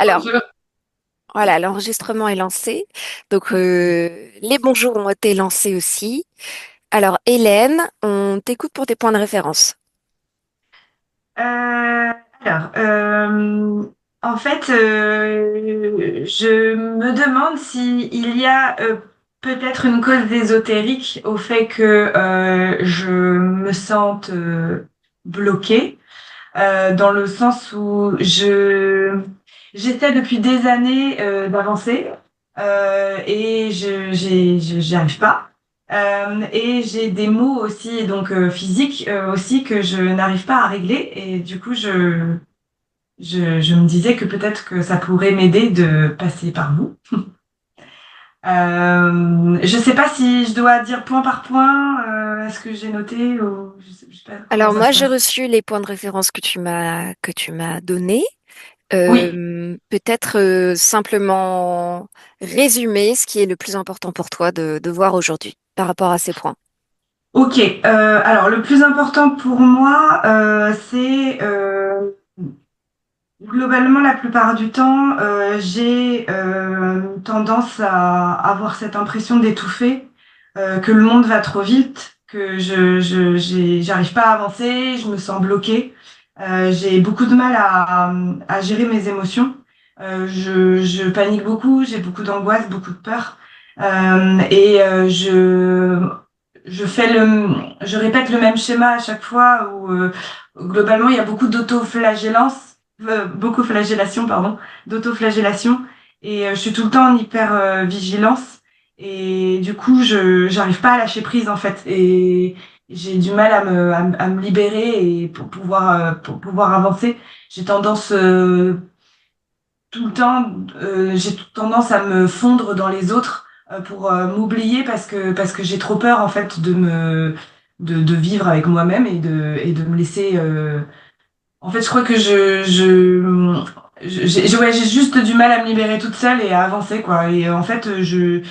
Alors, Bonjour. voilà, l'enregistrement est lancé. Donc, les bonjours ont été lancés aussi. Alors, Hélène, on t'écoute pour tes points de référence. Alors, en fait, je me demande s'il y a peut-être une cause ésotérique au fait que je me sente bloquée, dans le sens où j'essaie depuis des années d'avancer et j'y arrive pas. Et j'ai des maux aussi, donc physiques aussi, que je n'arrive pas à régler. Et du coup, je me disais que peut-être que ça pourrait m'aider de passer par vous. Je sais pas si je dois dire point par point ce que j'ai noté ou je sais pas comment Alors, ça se moi, j'ai passe. reçu les points de référence que tu m'as donnés. Oui, Peut-être simplement résumer ce qui est le plus important pour toi de voir aujourd'hui par rapport à ces points. ok. Alors, le plus important pour moi, c'est globalement, la plupart du temps, j'ai tendance à avoir cette impression d'étouffer, que le monde va trop vite, que j'arrive pas à avancer, je me sens bloquée. J'ai beaucoup de mal à gérer mes émotions. Je panique beaucoup, j'ai beaucoup d'angoisse, beaucoup de peur. Et je fais je répète le même schéma à chaque fois où globalement il y a beaucoup d'autoflagellance, beaucoup flagellation, pardon, d'autoflagellation. Et je suis tout le temps en hyper vigilance. Et du coup, j'arrive pas à lâcher prise en fait. Et j'ai du mal à me libérer et pour pouvoir avancer. J'ai tendance tout le temps, j'ai tendance à me fondre dans les autres pour m'oublier parce que j'ai trop peur en fait de vivre avec moi-même et de me laisser. En fait, je crois que ouais, j'ai juste du mal à me libérer toute seule et à avancer quoi. Et en fait, je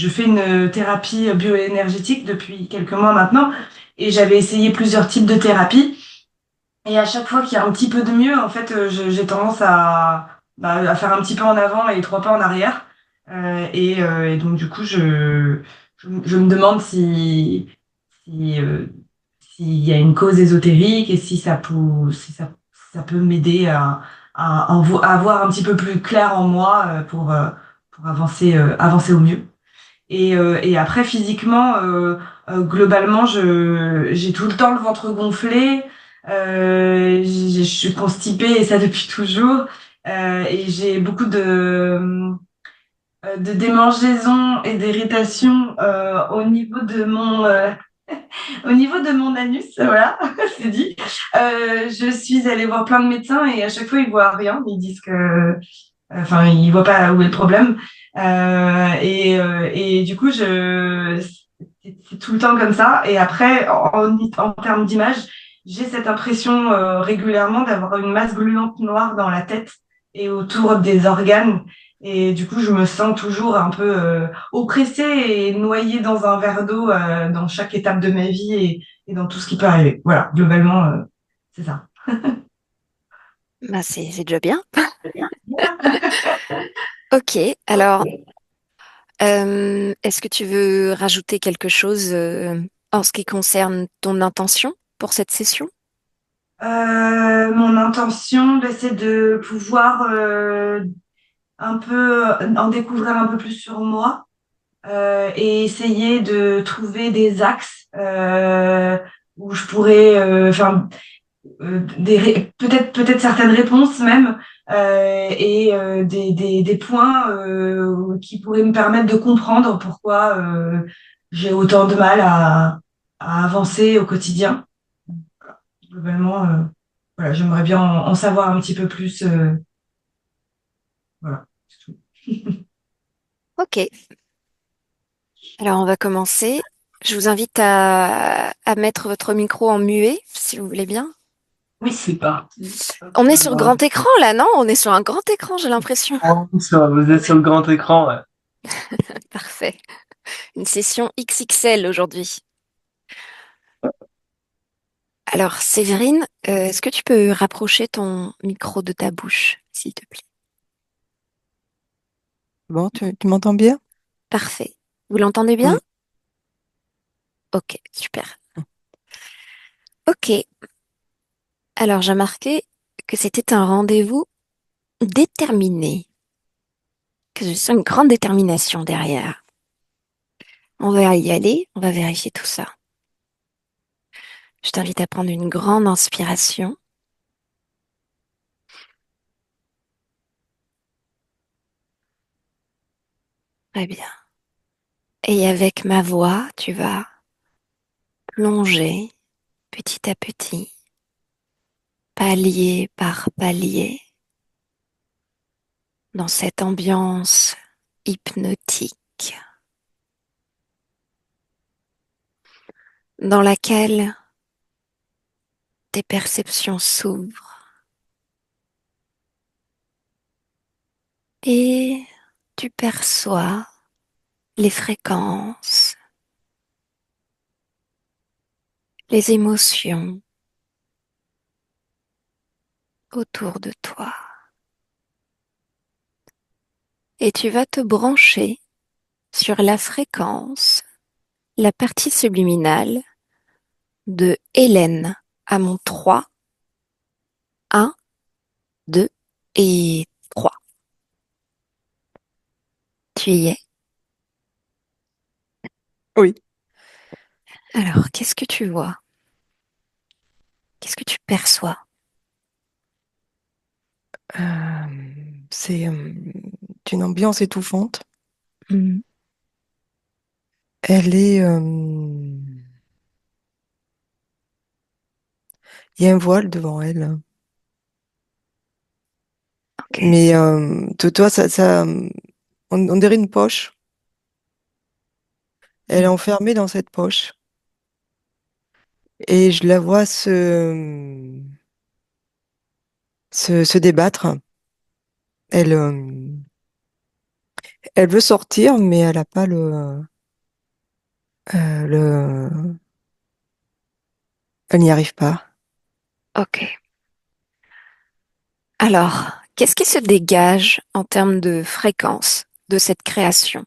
fais une thérapie bioénergétique depuis quelques mois maintenant et j'avais essayé plusieurs types de thérapies. Et à chaque fois qu'il y a un petit peu de mieux, en fait, j'ai tendance à faire un petit peu en avant et trois pas en arrière. Et donc, du coup, je me demande si, s'il y a une cause ésotérique et si ça peut m'aider à avoir un petit peu plus clair en moi pour avancer au mieux. Et après, physiquement, globalement, j'ai tout le temps le ventre gonflé. Je suis constipée et ça depuis toujours. Et j'ai beaucoup de démangeaisons et d'irritations au niveau de mon anus. Voilà, c'est dit. Je suis allée voir plein de médecins et à chaque fois, ils voient rien. Ils disent que enfin, il voit pas où est le problème. Et du coup, c'est tout le temps comme ça. Et après, en termes d'image, j'ai cette impression régulièrement d'avoir une masse gluante noire dans la tête et autour des organes. Et du coup, je me sens toujours un peu oppressée et noyée dans un verre d'eau dans chaque étape de ma vie et dans tout ce qui peut arriver. Voilà, globalement, c'est ça. Bah, c'est déjà bien. Ok, alors, est-ce que tu veux rajouter quelque chose en ce qui concerne ton intention pour cette session? Mon intention, ben, c'est de pouvoir un peu en découvrir un peu plus sur moi et essayer de trouver des axes où je pourrais, enfin, peut-être certaines réponses même et des points qui pourraient me permettre de comprendre pourquoi j'ai autant de mal à avancer au quotidien. Globalement, voilà, j'aimerais bien en savoir un petit peu plus. Voilà, c'est tout. Ok, alors on va commencer. Je vous invite à mettre votre micro en muet, si vous voulez bien. Oui, c'est pas. On est sur grand écran là, non? On est sur un grand écran, j'ai l'impression. Vous êtes sur le grand écran, ouais. Parfait. Une session XXL aujourd'hui. Alors, Séverine, est-ce que tu peux rapprocher ton micro de ta bouche, s'il te plaît? Bon, tu m'entends bien? Parfait. Vous l'entendez bien? Oui. Ok, super. Ok, alors j'ai marqué que c'était un rendez-vous déterminé, que je sens une grande détermination derrière. On va y aller, on va vérifier tout ça. Je t'invite à prendre une grande inspiration. Très bien. Et avec ma voix, tu vas plonger petit à petit, palier par palier, dans cette ambiance hypnotique dans laquelle tes perceptions s'ouvrent et tu perçois les fréquences, les émotions autour de toi. Et tu vas te brancher sur la fréquence, la partie subliminale de Hélène à mon 3, 1, 2 et 3. Tu y es. Oui. Alors, qu'est-ce que tu vois? Qu'est-ce que tu perçois? C'est une ambiance étouffante. Hmm. Elle est, il y a un voile devant elle, Ok. mais toi, on dirait une poche. Elle est Hmm. enfermée dans cette poche et je la vois se débattre. Elle, elle veut sortir, mais elle n'a pas le, elle n'y arrive pas. Ok. Alors, qu'est-ce qui se dégage en termes de fréquence de cette création?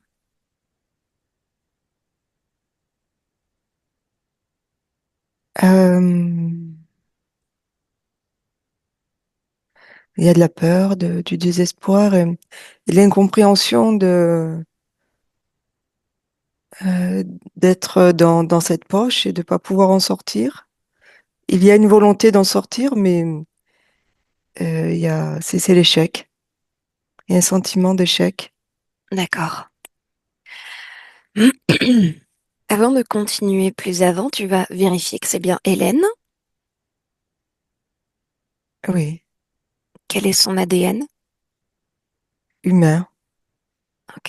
Euh, il y a de la peur, du désespoir et l'incompréhension euh, d'être dans cette poche et de ne pas pouvoir en sortir. Il y a une volonté d'en sortir, mais c'est l'échec. Il y a un sentiment d'échec. D'accord. Avant de continuer plus avant, tu vas vérifier que c'est bien Hélène. Oui, Quel est son ADN? humain. Ok,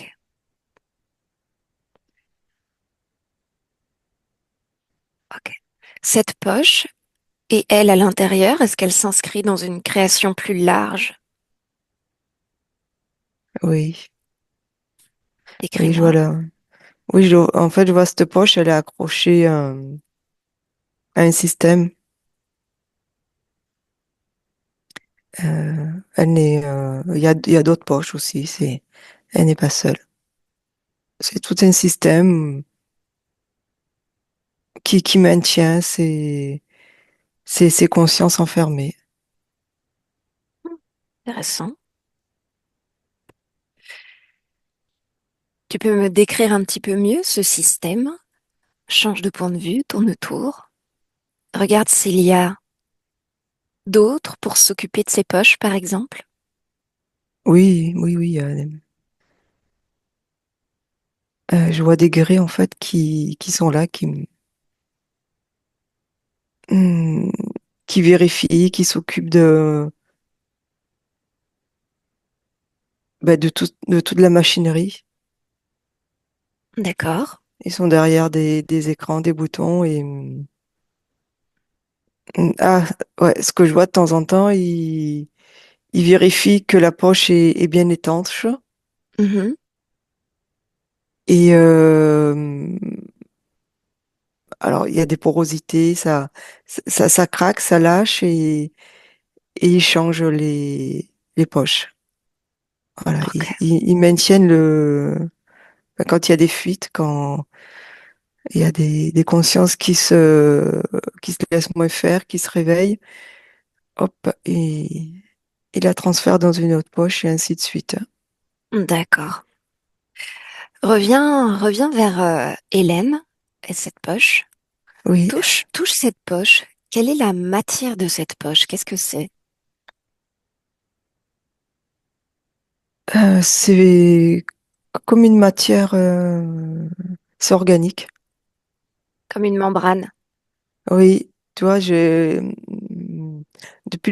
ok. Cette poche et elle à l'intérieur, est-ce qu'elle s'inscrit dans une création plus large? Oui, oui, je vois Décris-moi. là. Oui, en fait, je vois cette poche, elle est accrochée à un système. Il y a d'autres poches aussi. Elle n'est pas seule. C'est tout un système qui maintient ces consciences enfermées. Intéressant. Tu peux me décrire un petit peu mieux ce système? Change de point de vue, tourne autour. Regarde s'il y a d'autres pour s'occuper de ses poches, par exemple. Oui, oui, oui. Je vois des grès en fait qui sont là, hmm, qui vérifient, qui s'occupent de toute la machinerie. D'accord. Ils sont derrière des écrans, des boutons et ah ouais, ce que je vois de temps en temps, ils vérifient que la poche est bien étanche Mhm. et alors il y a des porosités, ça craque, ça lâche et ils changent les poches. Voilà, Ok. ils maintiennent quand il y a des fuites, quand il y a des consciences qui se laissent moins faire, qui se réveillent, hop, et la transfèrent dans une autre poche et ainsi de suite. D'accord. Reviens vers Hélène et cette poche. Oui, Touche cette poche. Quelle est la matière de cette poche? Qu'est-ce que c'est? c'est comme une matière, c'est organique. Comme une membrane. Oui, tu vois, depuis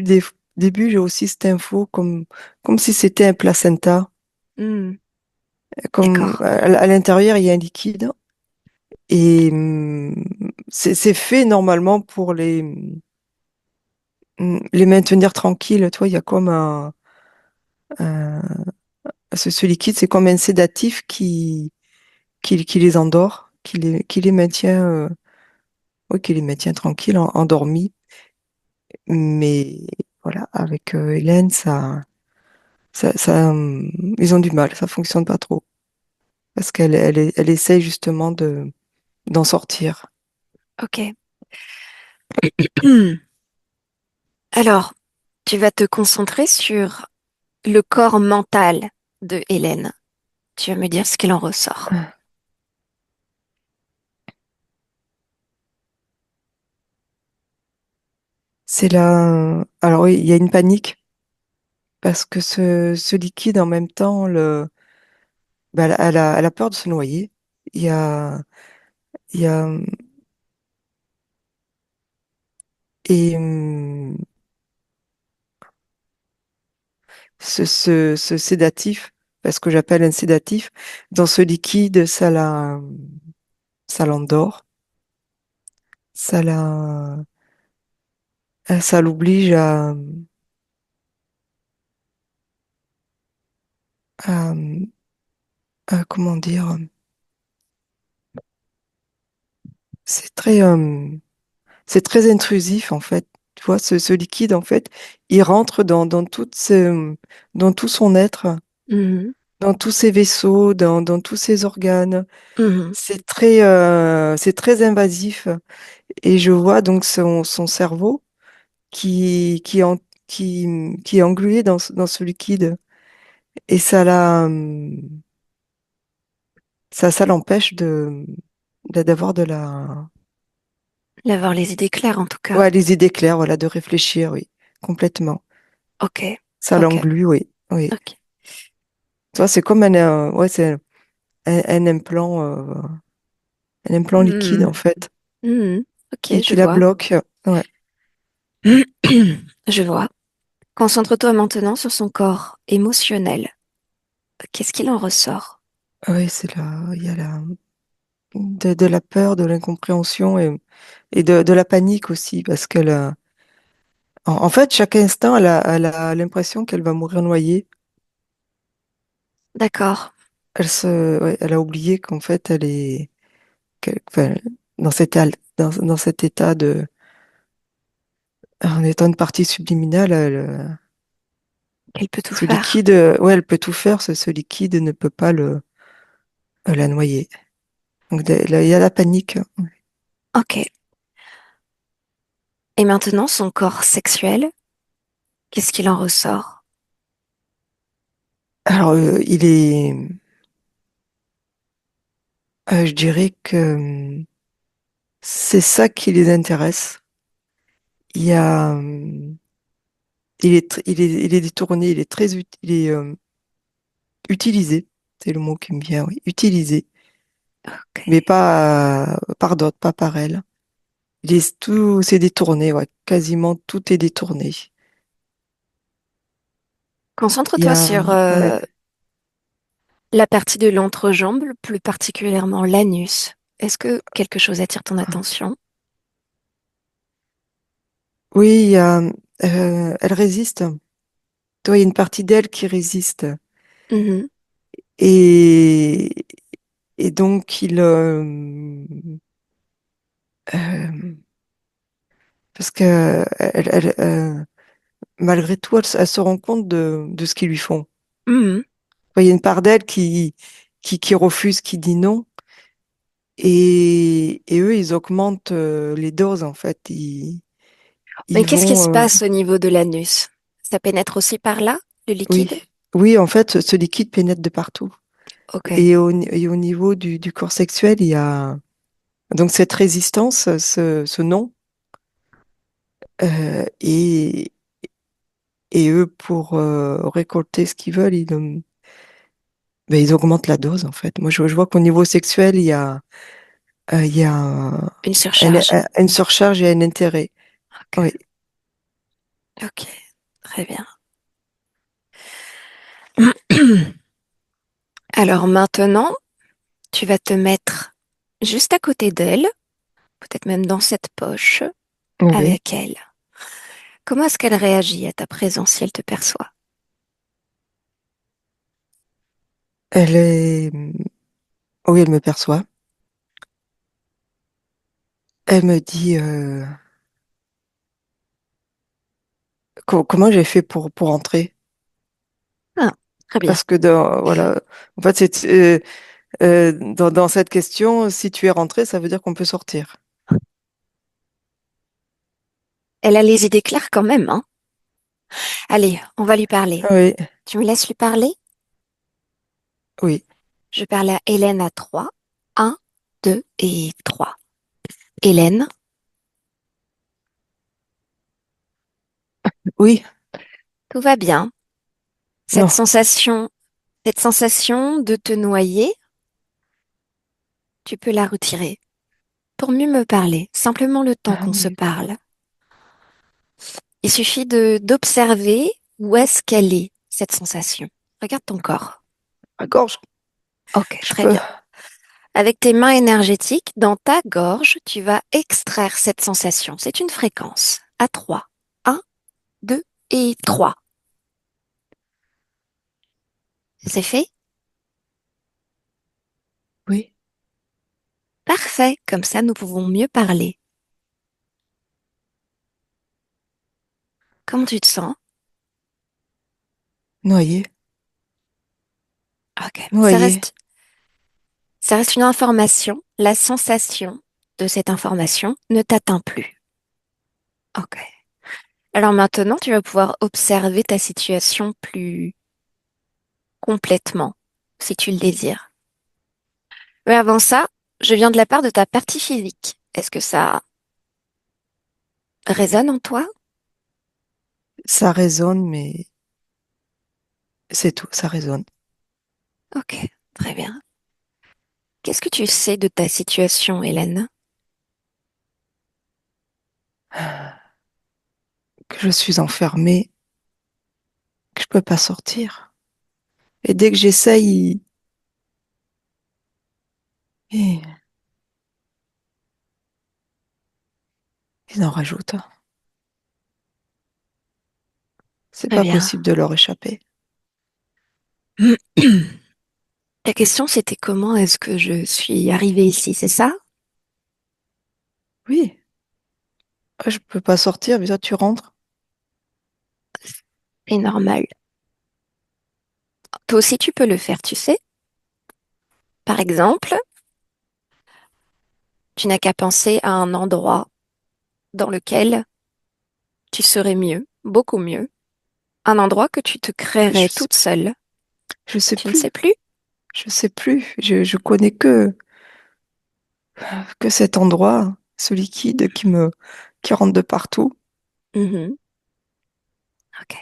le début, j'ai aussi cette info comme si c'était un placenta. Hmm, Comme d'accord. à l'intérieur, il y a un liquide et c'est fait normalement pour les maintenir tranquilles. Tu vois, il y a comme un- ce liquide, c'est comme un sédatif qui les endort, qui les maintient, oui, qui les maintient tranquilles, endormis. Mais voilà, avec Hélène, ils ont du mal, ça fonctionne pas trop. Parce elle essaye justement d'en sortir. Ok. Alors, tu vas te concentrer sur le corps mental de Hélène. Tu vas me dire ce qu'il en ressort. C'est là. Alors oui, il y a une panique parce que ce liquide, en même temps, bah, elle a peur de se noyer. Il y a, il y a, et ce sédatif, parce que j'appelle un sédatif, dans ce liquide, ça l'endort, ça ça l'oblige à, comment dire, c'est très, c'est très intrusif en fait. Tu vois, ce liquide, en fait, il rentre dans tout son être, Mhm, dans tous ses vaisseaux, dans tous ses organes. mhm. C'est très invasif. Et je vois donc son cerveau qui, qui est englué dans ce liquide. Et ça l'empêche d'avoir D'avoir les idées claires en tout cas. ouais, les idées claires, voilà, de réfléchir, oui, complètement. Ok, Ça ok, l'englue, oui, oui. ok. Tu vois, c'est comme ouais, c'est un implant liquide, Mhm, en fait, mhm. Ok, je qui la vois. bloque. Ouais. Je vois. Concentre-toi maintenant sur son corps émotionnel. Qu'est-ce qu'il en ressort? Oui, c'est là, il y a de la peur, de l'incompréhension et de la panique aussi, parce en fait, chaque instant, elle a l'impression qu'elle va mourir noyée. D'accord. Ouais, elle a oublié qu'en fait, enfin, dans cet état, dans cet état en étant une partie subliminale, Elle peut tout ce faire. liquide, ouais, elle peut tout faire, ce liquide ne peut pas la noyer. Donc, là, il y a la panique. Ok. Et maintenant, son corps sexuel, qu'est-ce qu'il en ressort? Alors, je dirais que c'est ça qui les intéresse. Il y a, il est détourné, il est il est utilisé. C'est le mot qui me vient, oui. Utilisé, Ok. mais pas par d'autres, pas par elle. Tout, c'est détourné, ouais. Quasiment tout est détourné. Il y Concentre-toi a, sur ouais. la partie de l'entrejambe, plus particulièrement l'anus. Est-ce que quelque chose attire ton attention? Oui, elle résiste. Toi, il y a une partie d'elle qui résiste. Mhm, Et, et donc, euh, parce que malgré tout, elle se rend compte de ce qu'ils lui font. mhm. Enfin, il y a une part d'elle qui refuse, qui dit non. Et eux, ils augmentent les doses, en fait. Mais Ils qu'est-ce qui se vont. passe au niveau de l'anus? Ça pénètre aussi par là, le Oui. liquide? Oui, en fait, ce liquide pénètre de partout. Ok. Et au niveau du corps sexuel, il y a donc cette résistance, ce non. Et, et eux, pour récolter ce qu'ils veulent, ben, ils augmentent la dose, en fait. Moi, je vois qu'au niveau sexuel, il y a Une surcharge. une surcharge et un intérêt. Ok. Oui. Ok. Très bien. Alors maintenant, tu vas te mettre juste à côté d'elle, peut-être même dans cette poche, Oui. avec elle. Comment est-ce qu'elle réagit à ta présence si elle te perçoit? Elle est. Oui, elle me perçoit. Elle me dit comment j'ai fait pour entrer. Ah, très bien. Parce que voilà, en fait, dans cette question, si tu es rentré, ça veut dire qu'on peut sortir. Elle a les idées claires quand même, hein? Allez, on va lui parler. Oui, Tu me laisses lui parler? oui, Je parle à Hélène à 3. Un, 2 et 3. Hélène, oui, tout va bien. Cette non. sensation, cette sensation de te noyer, tu peux la retirer. Pour mieux me parler, simplement le temps Ah qu'on se oui, parle. Il suffit d'observer où est-ce qu'elle est, cette sensation. Regarde ton corps. ma gorge, Ok, je très peux. bien. Avec tes mains énergétiques, dans ta gorge, tu vas extraire cette sensation. C'est une fréquence à 3. Un, 2 et 3. C'est fait? Oui, Parfait. Comme ça, nous pouvons mieux parler. Comment tu te sens? noyé, Ok. noyé. Ça reste une information. La sensation de cette information ne t'atteint plus. Ok. Alors maintenant, tu vas pouvoir observer ta situation plus complètement, si tu le désires. Mais avant ça, je viens de la part de ta partie physique. Est-ce que ça résonne en toi? Ça résonne, mais c'est tout, ça résonne. Ok, très bien. Qu'est-ce que tu sais de ta situation, Hélène? Que je suis enfermée, que je peux pas sortir. Et dès que j'essaye, ils ils en rajoutent. C'est Très pas bien. possible de leur échapper. La question, c'était comment est-ce que je suis arrivée ici, c'est ça? Oui, je peux pas sortir, mais toi tu rentres. C'est normal. Toi aussi, tu peux le faire, tu sais. Par exemple, tu n'as qu'à penser à un endroit dans lequel tu serais mieux, beaucoup mieux. Un endroit que tu te créerais Je sais, toute seule. je sais Tu ne sais plus, plus? je sais plus. Je connais que cet endroit, ce liquide qui rentre de partout. Mhm. Ok.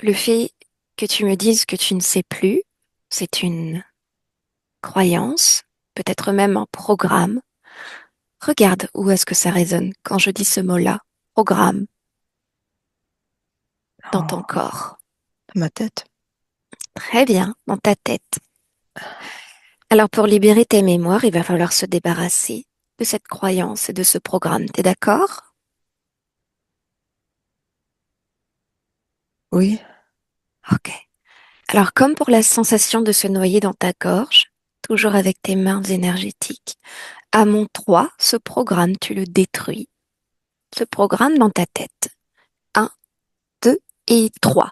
Le fait que tu me dises que tu ne sais plus, c'est une croyance, peut-être même un programme. Regarde où est-ce que ça résonne quand je dis ce mot-là. Programme dans ton Dans corps. ma tête. Très bien, dans ta tête. Alors pour libérer tes mémoires, il va falloir se débarrasser de cette croyance et de ce programme. T'es d'accord? Oui, Ok. Alors comme pour la sensation de se noyer dans ta gorge, toujours avec tes mains énergétiques, à mon 3, ce programme, tu le détruis. Ce programme dans ta tête. Un, 2 et 3.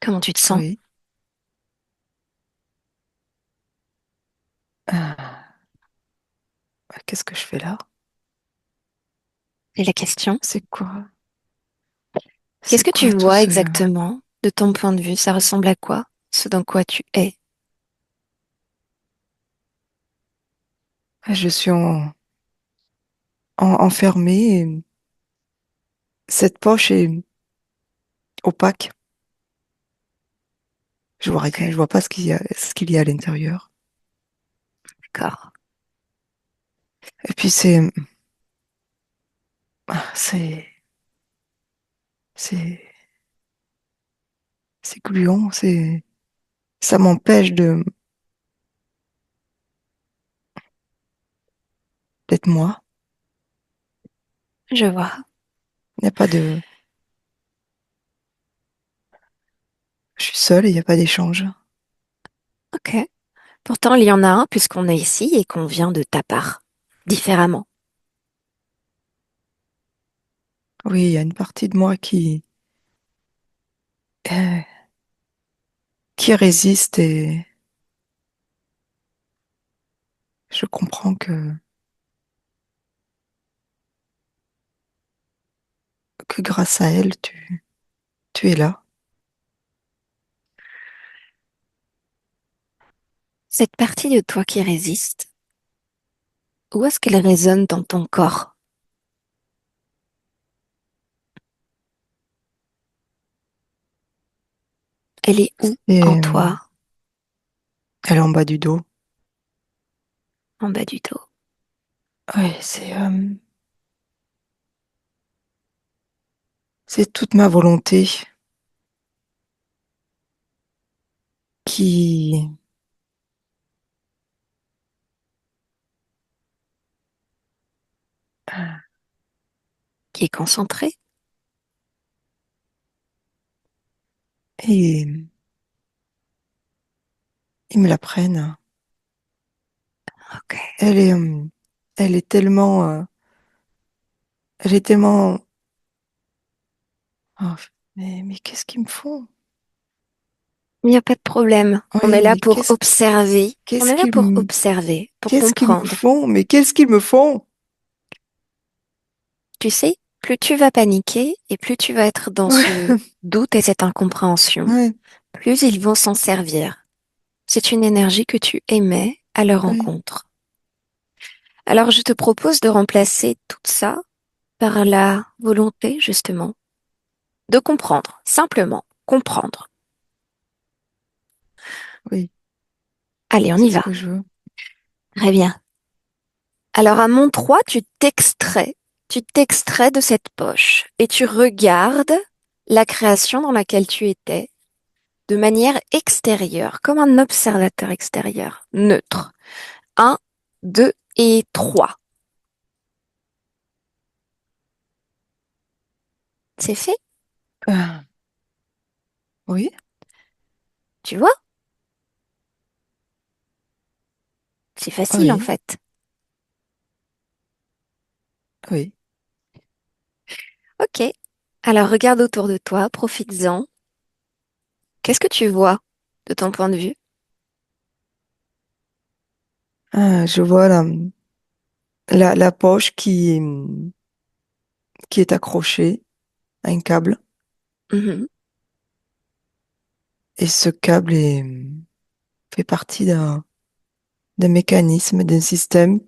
Comment tu te sens? Oui. Ah, qu'est-ce que je fais là? C'est la question. C'est quoi? Qu'est-ce C'est que tu quoi tout vois ce... exactement de ton point de vue? Ça ressemble à quoi? Ce dans quoi tu es? Ah, je suis enfermée. Cette poche est opaque. Je vois rien. Je vois pas ce qu'il y a à l'intérieur. D'accord. Et puis c'est, c'est, c'est gluant. Ça m'empêche d'être moi. Je vois. Il n'y a pas de, je suis seule et il n'y a pas d'échange. Ok. Pourtant, il y en a un puisqu'on est ici et qu'on vient de ta part. Différemment. Oui, il y a une partie de moi euh, qui résiste et je comprends que grâce à elle, tu es là. Cette partie de toi qui résiste, où est-ce qu'elle résonne dans ton corps? Elle est où en Et toi, elle est en bas du dos. en bas du dos? Ouais, c'est toute ma volonté qui, Qui est concentrée? et ils me la prennent. Ok. Elle est, euh, elle est tellement, elle est tellement, oh, mais qu'est-ce qu'ils me font? Il n'y a pas de problème. On est Oui, là mais pour observer. On qu'est-ce est là qu'ils pour me, observer, pour qu'est-ce qu'ils me comprendre. font? Mais qu'est-ce qu'ils me font? Tu sais, plus tu vas paniquer et plus tu vas être dans Ouais, ce doute et cette incompréhension, ouais, plus ils vont s'en servir. C'est une énergie que tu émets à leur ouais, rencontre. Alors je te propose de remplacer tout ça par la volonté, justement, de comprendre, simplement comprendre. oui, Allez, on y c'est ce va. que je veux. Très bien. Alors à mon 3, tu t'extrais de cette poche et tu regardes la création dans laquelle tu étais de manière extérieure, comme un observateur extérieur, neutre. Un, 2 et 3. C'est fait, Ah, oui, tu vois? C'est facile en oui, fait. oui. Ok. Alors regarde autour de toi, profites-en. Qu'est-ce que tu vois de ton point de vue? Ah, je vois la poche qui est accrochée à un câble. Mhm. Et ce câble fait partie d'un mécanisme, d'un système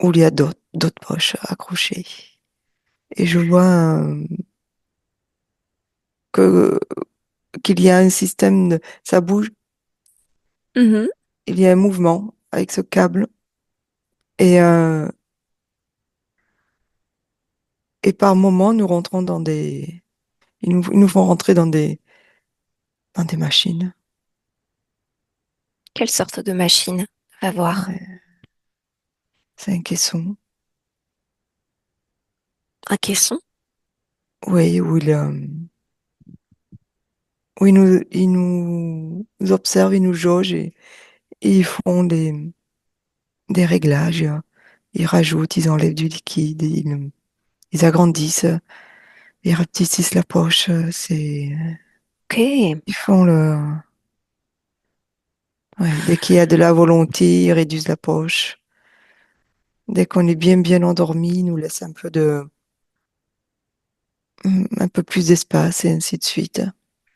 où il y a d'autres poches accrochées. Et je vois que, qu'il y a un système ça bouge, Mhm. il y a un mouvement avec ce câble. Et, euh, et par moment, nous rentrons ils nous font rentrer dans des machines. Quelle sorte de machine? Va voir. Ouais, c'est un caisson. Un caisson? Oui, où ils nous observent, ils nous jaugent et ils font des réglages. Ils rajoutent, ils enlèvent du liquide, ils agrandissent. Ils rapetissent la poche. Ok, Ils font le. Ouais, dès qu'il y a de la volonté, ils réduisent la poche. Dès qu'on est bien endormi, ils nous laissent un peu plus d'espace et ainsi de suite.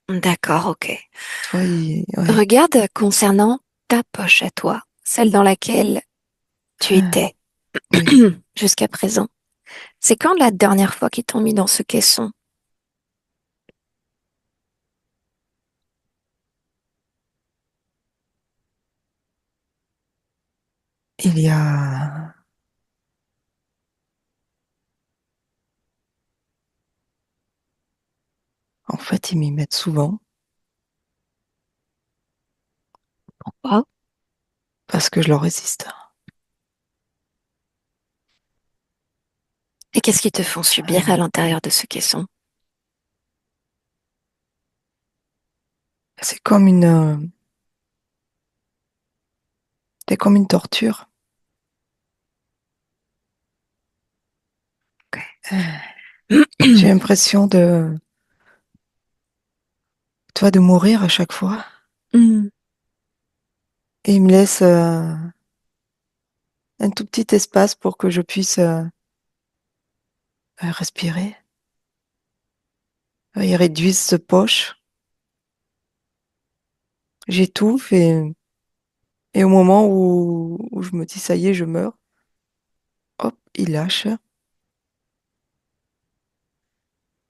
d'accord, ok. Toi, ouais. Regarde concernant ta poche à toi, celle dans laquelle tu Ah, étais oui. jusqu'à présent. C'est quand la dernière fois qu'ils t'ont mis dans ce caisson? Il y a. En fait, ils m'y mettent souvent Wow. parce que je leur résiste. Et qu'est-ce qu'ils te font subir à Ouais. l'intérieur de ce caisson? C'est c'est comme une torture. J'ai l'impression toi, de mourir à chaque fois. Hmm, Et ils me laissent un tout petit espace pour que je puisse respirer. Ils réduisent ce poche. J'étouffe et au moment où je me dis ça y est, je meurs, hop, ils lâchent.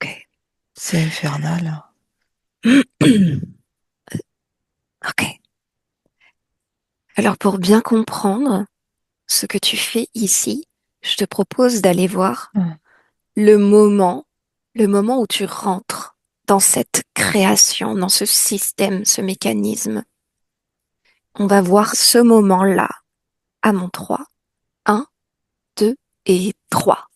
ok. C'est infernal. Ok. Alors pour bien comprendre ce que tu fais ici, je te propose d'aller voir Hum. le moment, le moment où tu rentres dans cette création, dans ce système, ce mécanisme. On va voir ce moment-là à mon 3. Un, 2 et 3.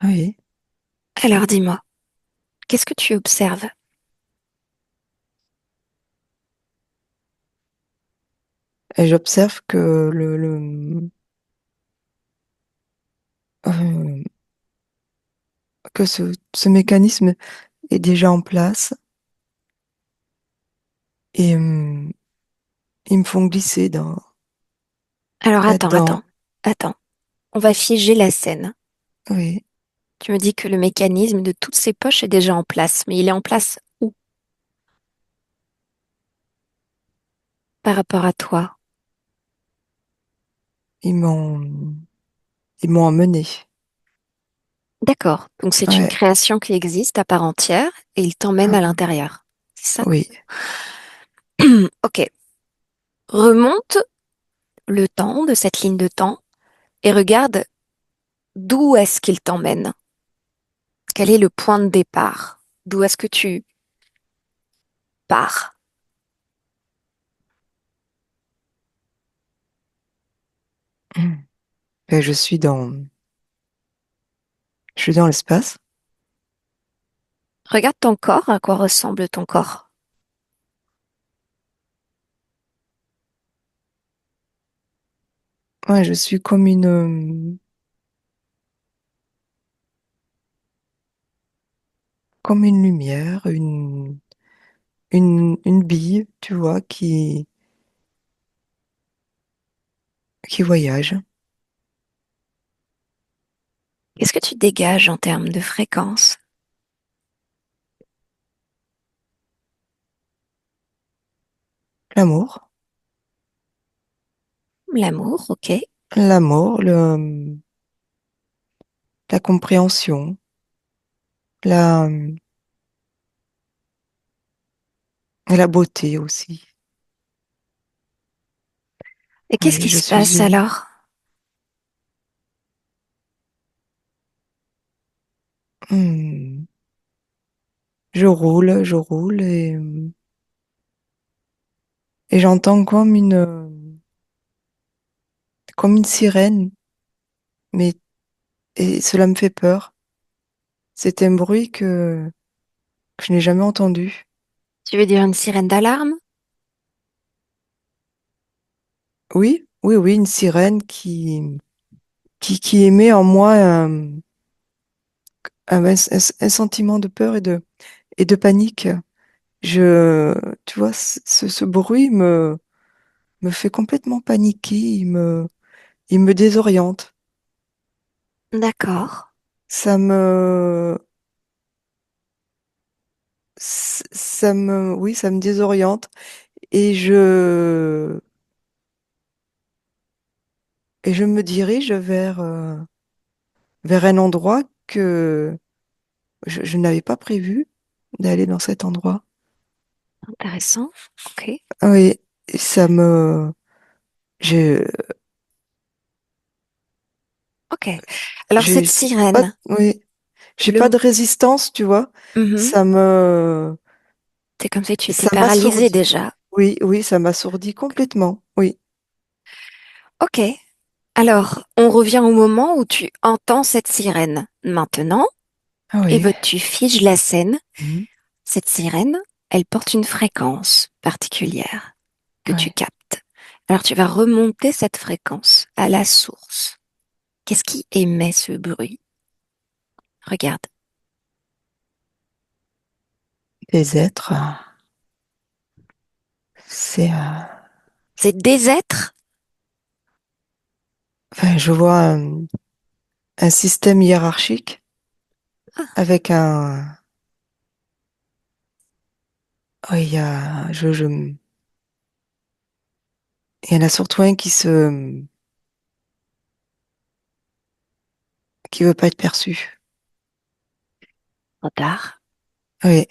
Oui. Alors dis-moi, qu'est-ce que tu observes? Et j'observe que que ce mécanisme est déjà en place et ils me font glisser Alors là-dedans. attends. On va figer la scène. Oui, Tu me dis que le mécanisme de toutes ces poches est déjà en place, mais il est en place où par rapport à toi? ils m'ont ils m'ont emmené. D'accord. Donc c'est une Ouais, création qui existe à part entière et il t'emmène à l'intérieur. C'est ça? oui, Ok. Remonte le temps de cette ligne de temps et regarde d'où est-ce qu'il t'emmène. Quel est le point de départ? D'où est-ce que tu pars? et je suis dans l'espace. Regarde ton corps, à quoi ressemble ton corps. Ouais, je suis comme une lumière, une bille, tu vois, qui voyage. Qu'est-ce que tu dégages en termes de fréquence? L'amour, L'amour, ok. l'amour, la compréhension, la, la beauté aussi. Et qu'est-ce Oui, qui se passe alors? hmm, je roule et j'entends comme une sirène, mais et cela me fait peur. C'est un bruit que je n'ai jamais entendu. Tu veux dire une sirène d'alarme? Oui, une sirène qui émet en moi. un sentiment de peur et de panique. Je, tu vois, ce bruit me fait complètement paniquer, il me désoriente. D'accord. Ça me, oui, ça me désoriente et et je me dirige vers un endroit que je n'avais pas prévu d'aller dans cet endroit. Intéressant. Ok. Ah oui, ça me, je, Ok. Alors cette j'ai pas, sirène, oui, j'ai pas le... de résistance, tu vois. Mhm. Ça me, C'est comme si tu étais ça paralysé m'assourdit. déjà. Oui, oui, ça m'assourdit complètement. Oui, Ok. Alors, on revient au moment où tu entends cette sirène. Maintenant, ah et oui. ben, tu figes la scène. Mhm. Cette sirène, elle porte une fréquence particulière que tu Oui. captes. Alors, tu vas remonter cette fréquence à la source. Qu'est-ce qui émet ce bruit? Regarde. Des êtres, c'est, C'est des êtres? enfin, je vois un système hiérarchique Ah, avec il y a, il y en a surtout un qui veut pas être perçu. trop tard. Oui,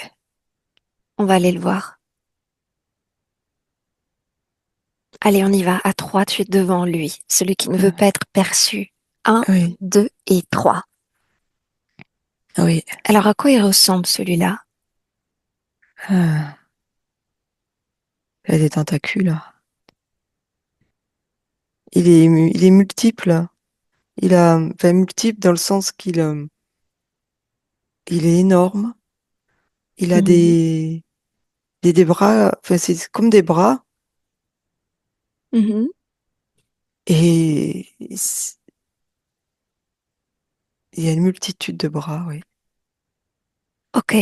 On va aller le voir. Allez, on y va. À trois, tu es devant lui, celui qui ne veut pas être perçu. Un, oui, deux et trois. oui. Alors, à quoi il ressemble celui-là? Ah, il a des tentacules. Il est multiple. Il a, enfin, multiple dans le sens il est énorme. Il a Mhm. des bras, enfin, c'est comme des bras. Mhm. Et il y a une multitude de bras, oui. Ok.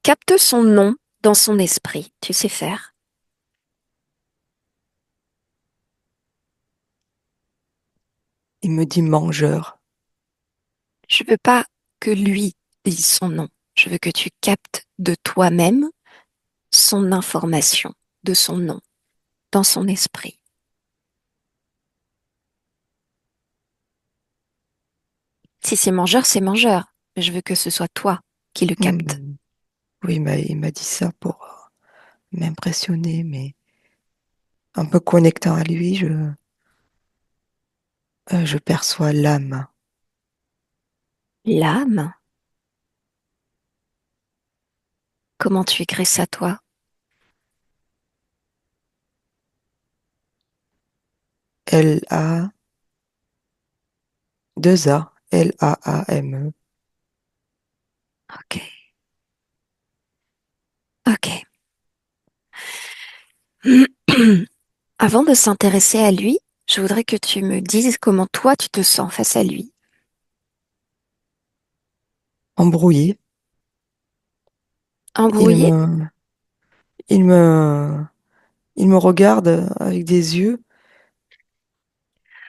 Capte son nom dans son esprit. Tu sais faire. Il me dit mangeur. Je veux pas que lui dise son nom. Je veux que tu captes de toi-même son information, de son nom, dans son esprit. Si c'est mangeur, c'est mangeur. Mais je veux que ce soit toi qui le capte. Hmm. Oui, il m'a dit ça pour m'impressionner, mais un peu connectant à lui, je perçois l'âme. L'âme? Comment tu écris ça, toi? L-A, deux A, L-A-A-M-E. Ok. Ok. Avant de s'intéresser à lui, je voudrais que tu me dises comment toi tu te sens face à lui. Embrouillé. Il Embrouillé? me, il me, il me regarde avec des yeux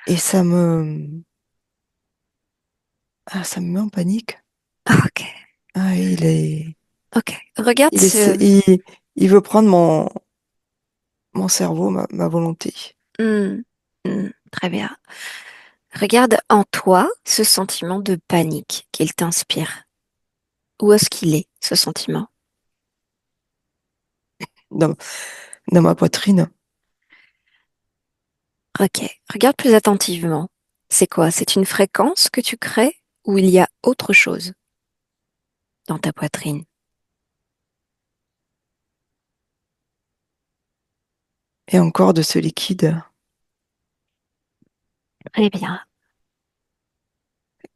et ça me met en panique. Ah, ok. Ah, Ok. Regarde il essaie, ce... il veut prendre mon cerveau, ma volonté. Hmm, très bien. Regarde en toi ce sentiment de panique qu'il t'inspire. Où est-ce qu'il est, ce sentiment? Dans, dans ma poitrine. Ok. Regarde plus attentivement. C'est quoi? C'est une fréquence que tu crées ou il y a autre chose dans ta poitrine? Et encore de ce liquide Très bien.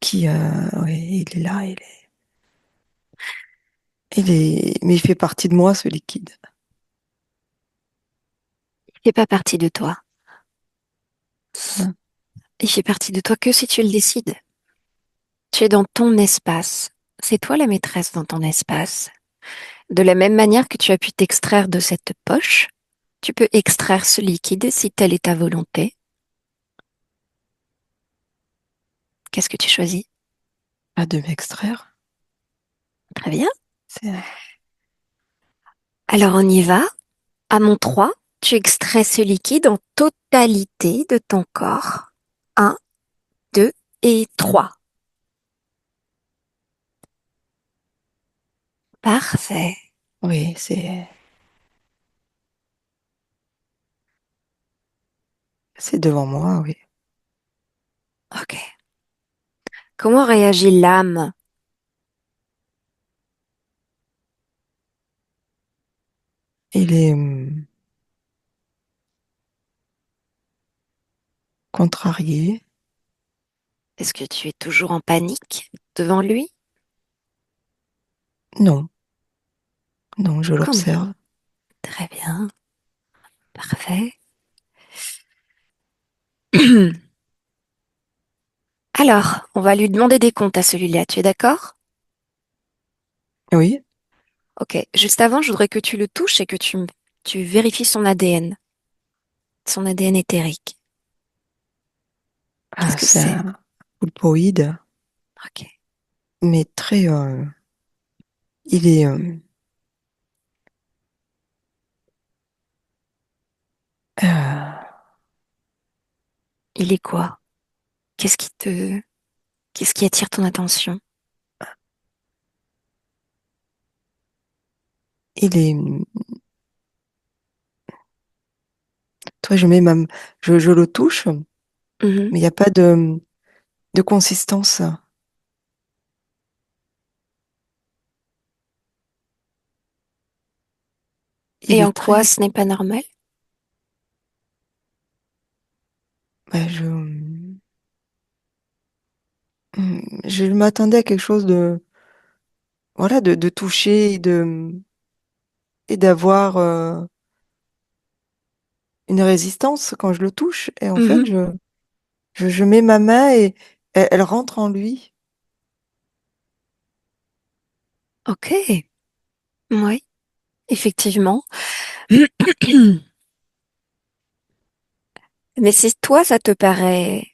qui, oui, il est là, mais il fait partie de moi, ce liquide. Il fait pas partie de toi. Hein. Il fait partie de toi que si tu le décides. Tu es dans ton espace. C'est toi la maîtresse dans ton espace. De la même manière que tu as pu t'extraire de cette poche, tu peux extraire ce liquide si telle est ta volonté. Qu'est-ce que tu choisis? Pas de m'extraire. Très bien. C'est, Alors on y va. À mon 3, tu extrais ce liquide en totalité de ton corps. Un, 2 et 3. Parfait. oui, c'est devant moi, oui. Ok. Comment réagit l'âme? Il est contrarié. Est-ce que tu es toujours en panique devant lui? Non, non, je Comme l'observe. très bien. Parfait. Alors, on va lui demander des comptes à celui-là. Tu es d'accord? Oui. Ok. Juste avant, je voudrais que tu le touches et que tu vérifies son ADN éthérique. Qu'est-ce Ah, que c'est c'est? un pulpoïde, Ok. mais très, il est, euh, Il est quoi? Qu'est-ce qui te, qu'est-ce qui attire ton attention? il est, toi, je le touche, Mhm. mais il n'y a pas de consistance. Il Et en est quoi très, ce n'est pas normal? bah, je m'attendais à quelque chose de, voilà, de toucher et d'avoir, une résistance quand je le touche. Et en fait, Mhm. je mets ma main et elle rentre en lui. Ok. Oui, effectivement. Mais si toi, ça te paraît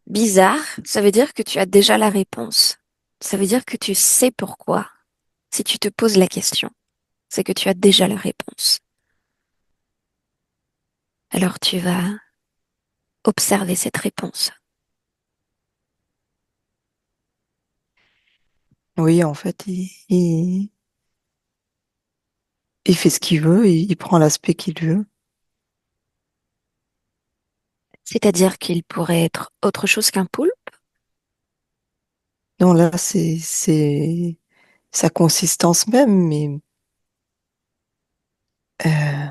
bizarre, ça veut dire que tu as déjà la réponse. Ça veut dire que tu sais pourquoi. Si tu te poses la question, c'est que tu as déjà la réponse. Alors tu vas observer cette réponse. Oui, en fait, il fait ce qu'il veut, il prend l'aspect qu'il veut. C'est-à-dire qu'il pourrait être autre chose qu'un poulpe. Non, là, c'est sa consistance même, mais euh,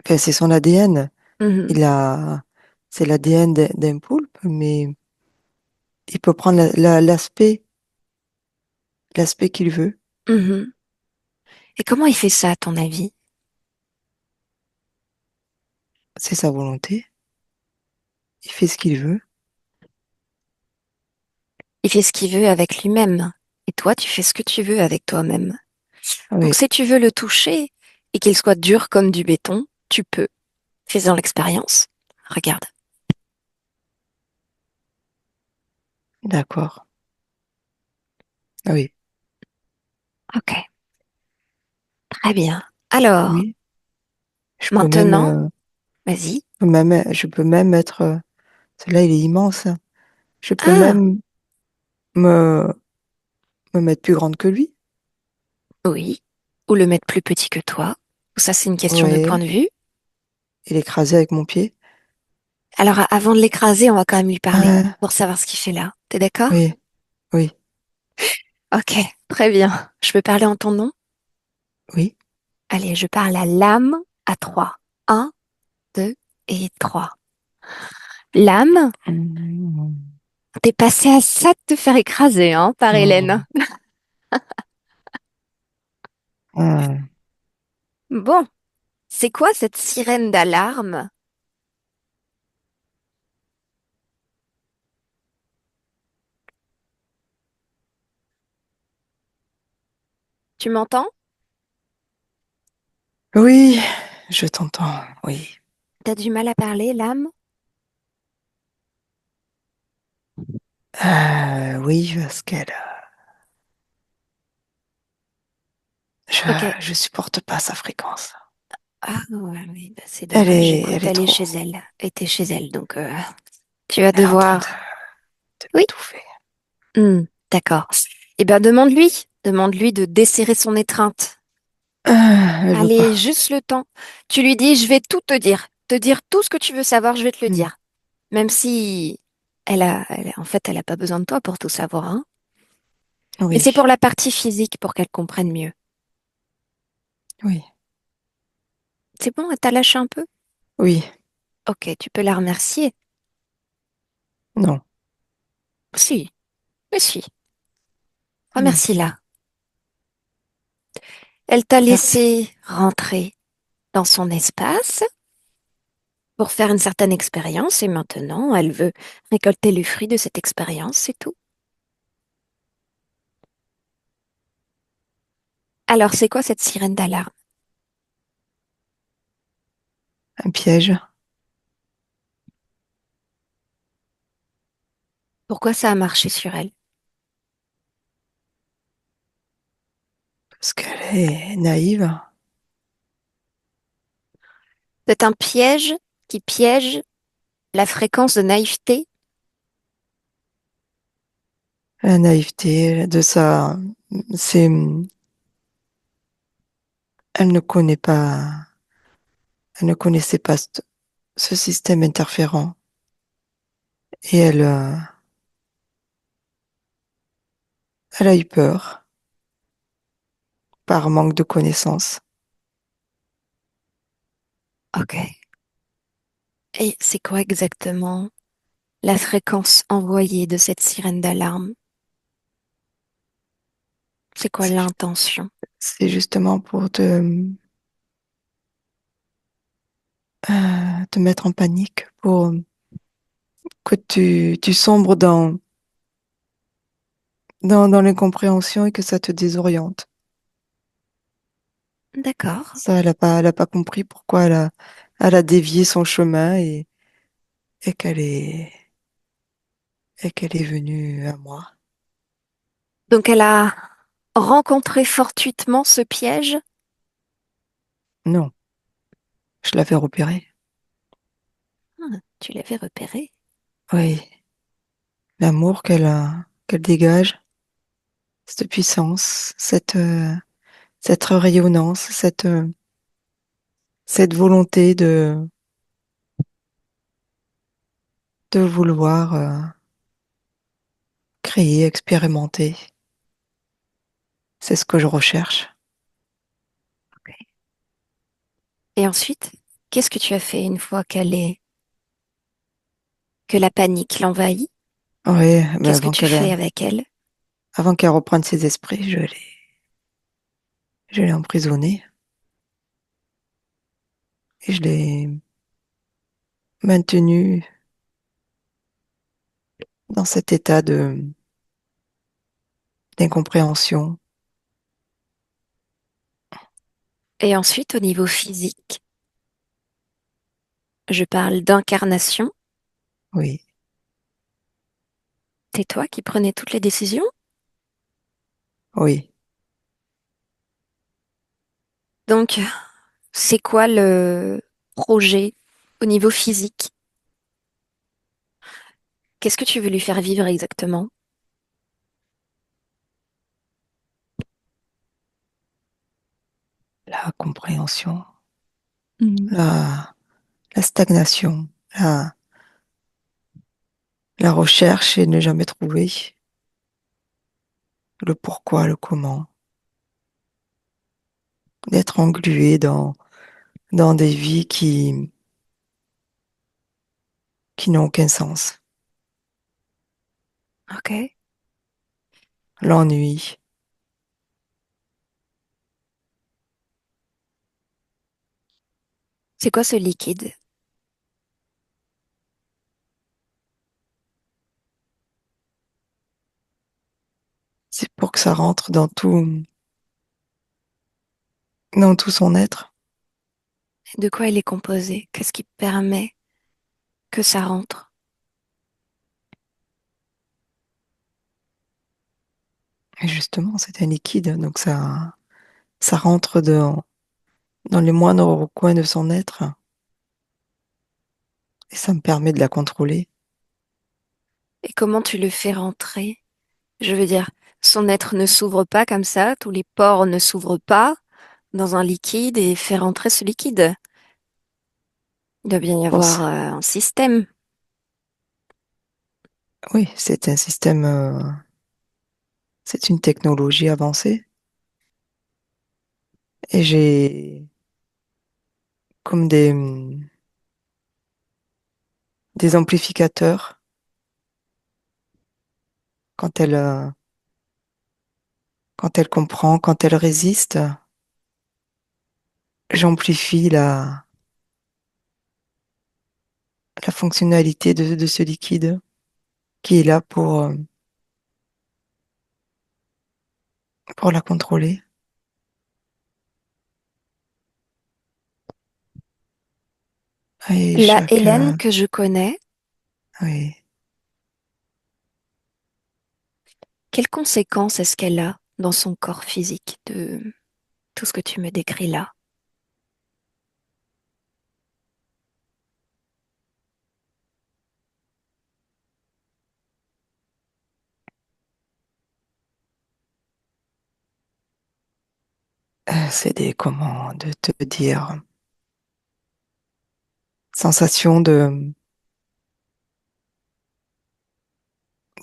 enfin, c'est son ADN. Mhm, Il a, c'est l'ADN d'un poulpe, mais il peut prendre l'aspect qu'il veut. mhm. Et comment il fait ça, à ton avis? C'est sa volonté. Il fait ce qu'il veut. Il fait ce qu'il veut avec lui-même. Et toi, tu fais ce que tu veux avec toi-même. Donc Oui, si tu veux le toucher et qu'il soit dur comme du béton, tu peux. Fais-en l'expérience. Regarde. d'accord. Oui, Ok, très bien. Alors, oui. Je peux même, maintenant, vas-y. je peux même être, celui-là, il est immense, hein. Je peux Ah, même me, me mettre plus grande que lui. oui. Ou le mettre plus petit que toi. Ça, c'est une question de point Ouais, de vue. et l'écraser avec mon pied. Alors, avant de l'écraser, on va quand même lui parler Ah, pour savoir ce qu'il fait là. T'es d'accord? oui, oui, Ok, très bien. Je peux parler en ton nom? oui. Allez, je parle à l'âme à 3. Un, 2 et 3. L'âme, Mm, t'es passé à ça de te faire écraser, hein, par Hélène. mm, mm. Bon, c'est quoi cette sirène d'alarme Tu m'entends? Oui, je t'entends, oui. T'as du mal à parler, l'âme? Oui, parce qu'elle, Ok. je supporte pas sa fréquence. Ah ouais, oui, bah, c'est dommage. Elle Écoute, est elle est trop. chez elle. Et t'es chez elle, donc tu vas Elle est en train devoir. de Oui. m'étouffer. D'accord. Eh bien, demande-lui. Demande-lui de desserrer son étreinte. Elle veut Allez, pas. juste le temps. Tu lui dis, je vais tout te dire. Te dire tout ce que tu veux savoir, je vais te le Hmm, dire. Même si en fait, elle a pas besoin de toi pour tout savoir, hein. Mais oui, c'est pour la partie physique, pour qu'elle comprenne mieux. oui, C'est bon, elle t'a lâché un peu? oui, Ok, tu peux la remercier. non, Si, mais si. non. Remercie-la. Elle t'a Merci. laissé rentrer dans son espace pour faire une certaine expérience et maintenant, elle veut récolter les fruits de cette expérience, c'est tout. Alors, c'est quoi cette sirène d'alarme? Un piège. Pourquoi ça a marché sur elle? Parce qu'elle est naïve. C'est un piège qui piège la fréquence de naïveté. La naïveté de sa, c'est, elle ne connaît pas, elle ne connaissait pas ce système interférent et elle a eu peur par manque de connaissances. Ok. Et c'est quoi exactement la fréquence envoyée de cette sirène d'alarme? C'est quoi C'est l'intention? c'est justement pour te mettre en panique, pour que tu sombres dans l'incompréhension et que ça te désoriente. D'accord. Ça, elle a pas compris pourquoi elle a dévié son chemin et et qu'elle est venue à moi. Donc elle a rencontré fortuitement ce piège. Non, je l'avais repéré. Ah, tu l'avais repéré. Oui, l'amour qu'elle dégage, cette puissance, cette rayonnance, cette volonté de vouloir créer, expérimenter. C'est ce que je recherche. Ok. Et ensuite, qu'est-ce que tu as fait une fois que la panique l'envahit? Oui, mais Qu'est-ce que tu fais avec elle? avant qu'elle reprenne ses esprits, je l'ai emprisonnée et je l'ai maintenue dans cet état d'incompréhension. Et ensuite, au niveau physique, je parle d'incarnation. Oui, C'est toi qui prenais toutes les décisions? oui. Donc, c'est quoi le projet au niveau physique? Qu'est-ce que tu veux lui faire vivre exactement? La compréhension, Mhm. la, la stagnation, la recherche et ne jamais trouver le pourquoi, le comment, d'être englué dans des vies qui n'ont aucun sens. Ok. L'ennui, C'est quoi ce liquide? c'est pour que ça rentre dans tout, dans tout son être. De quoi il est composé? Qu'est-ce qui permet que ça rentre? Et justement, c'est un liquide, donc ça rentre dans les moindres recoins de son être et ça me permet de la contrôler. Et comment tu le fais rentrer? Je veux dire, son être ne s'ouvre pas comme ça, tous les pores ne s'ouvrent pas dans un liquide et fait rentrer ce liquide. Il doit bien y Bon, avoir un système. oui, c'est un système, c'est une technologie avancée et j'ai comme des amplificateurs quand quand elle comprend, quand elle résiste, j'amplifie la fonctionnalité de ce liquide qui est là pour la contrôler. Et La Hélène que je connais, oui, quelles conséquences est-ce qu'elle a dans son corps physique de tout ce que tu me décris là? c'est des, comment de te dire, sensation de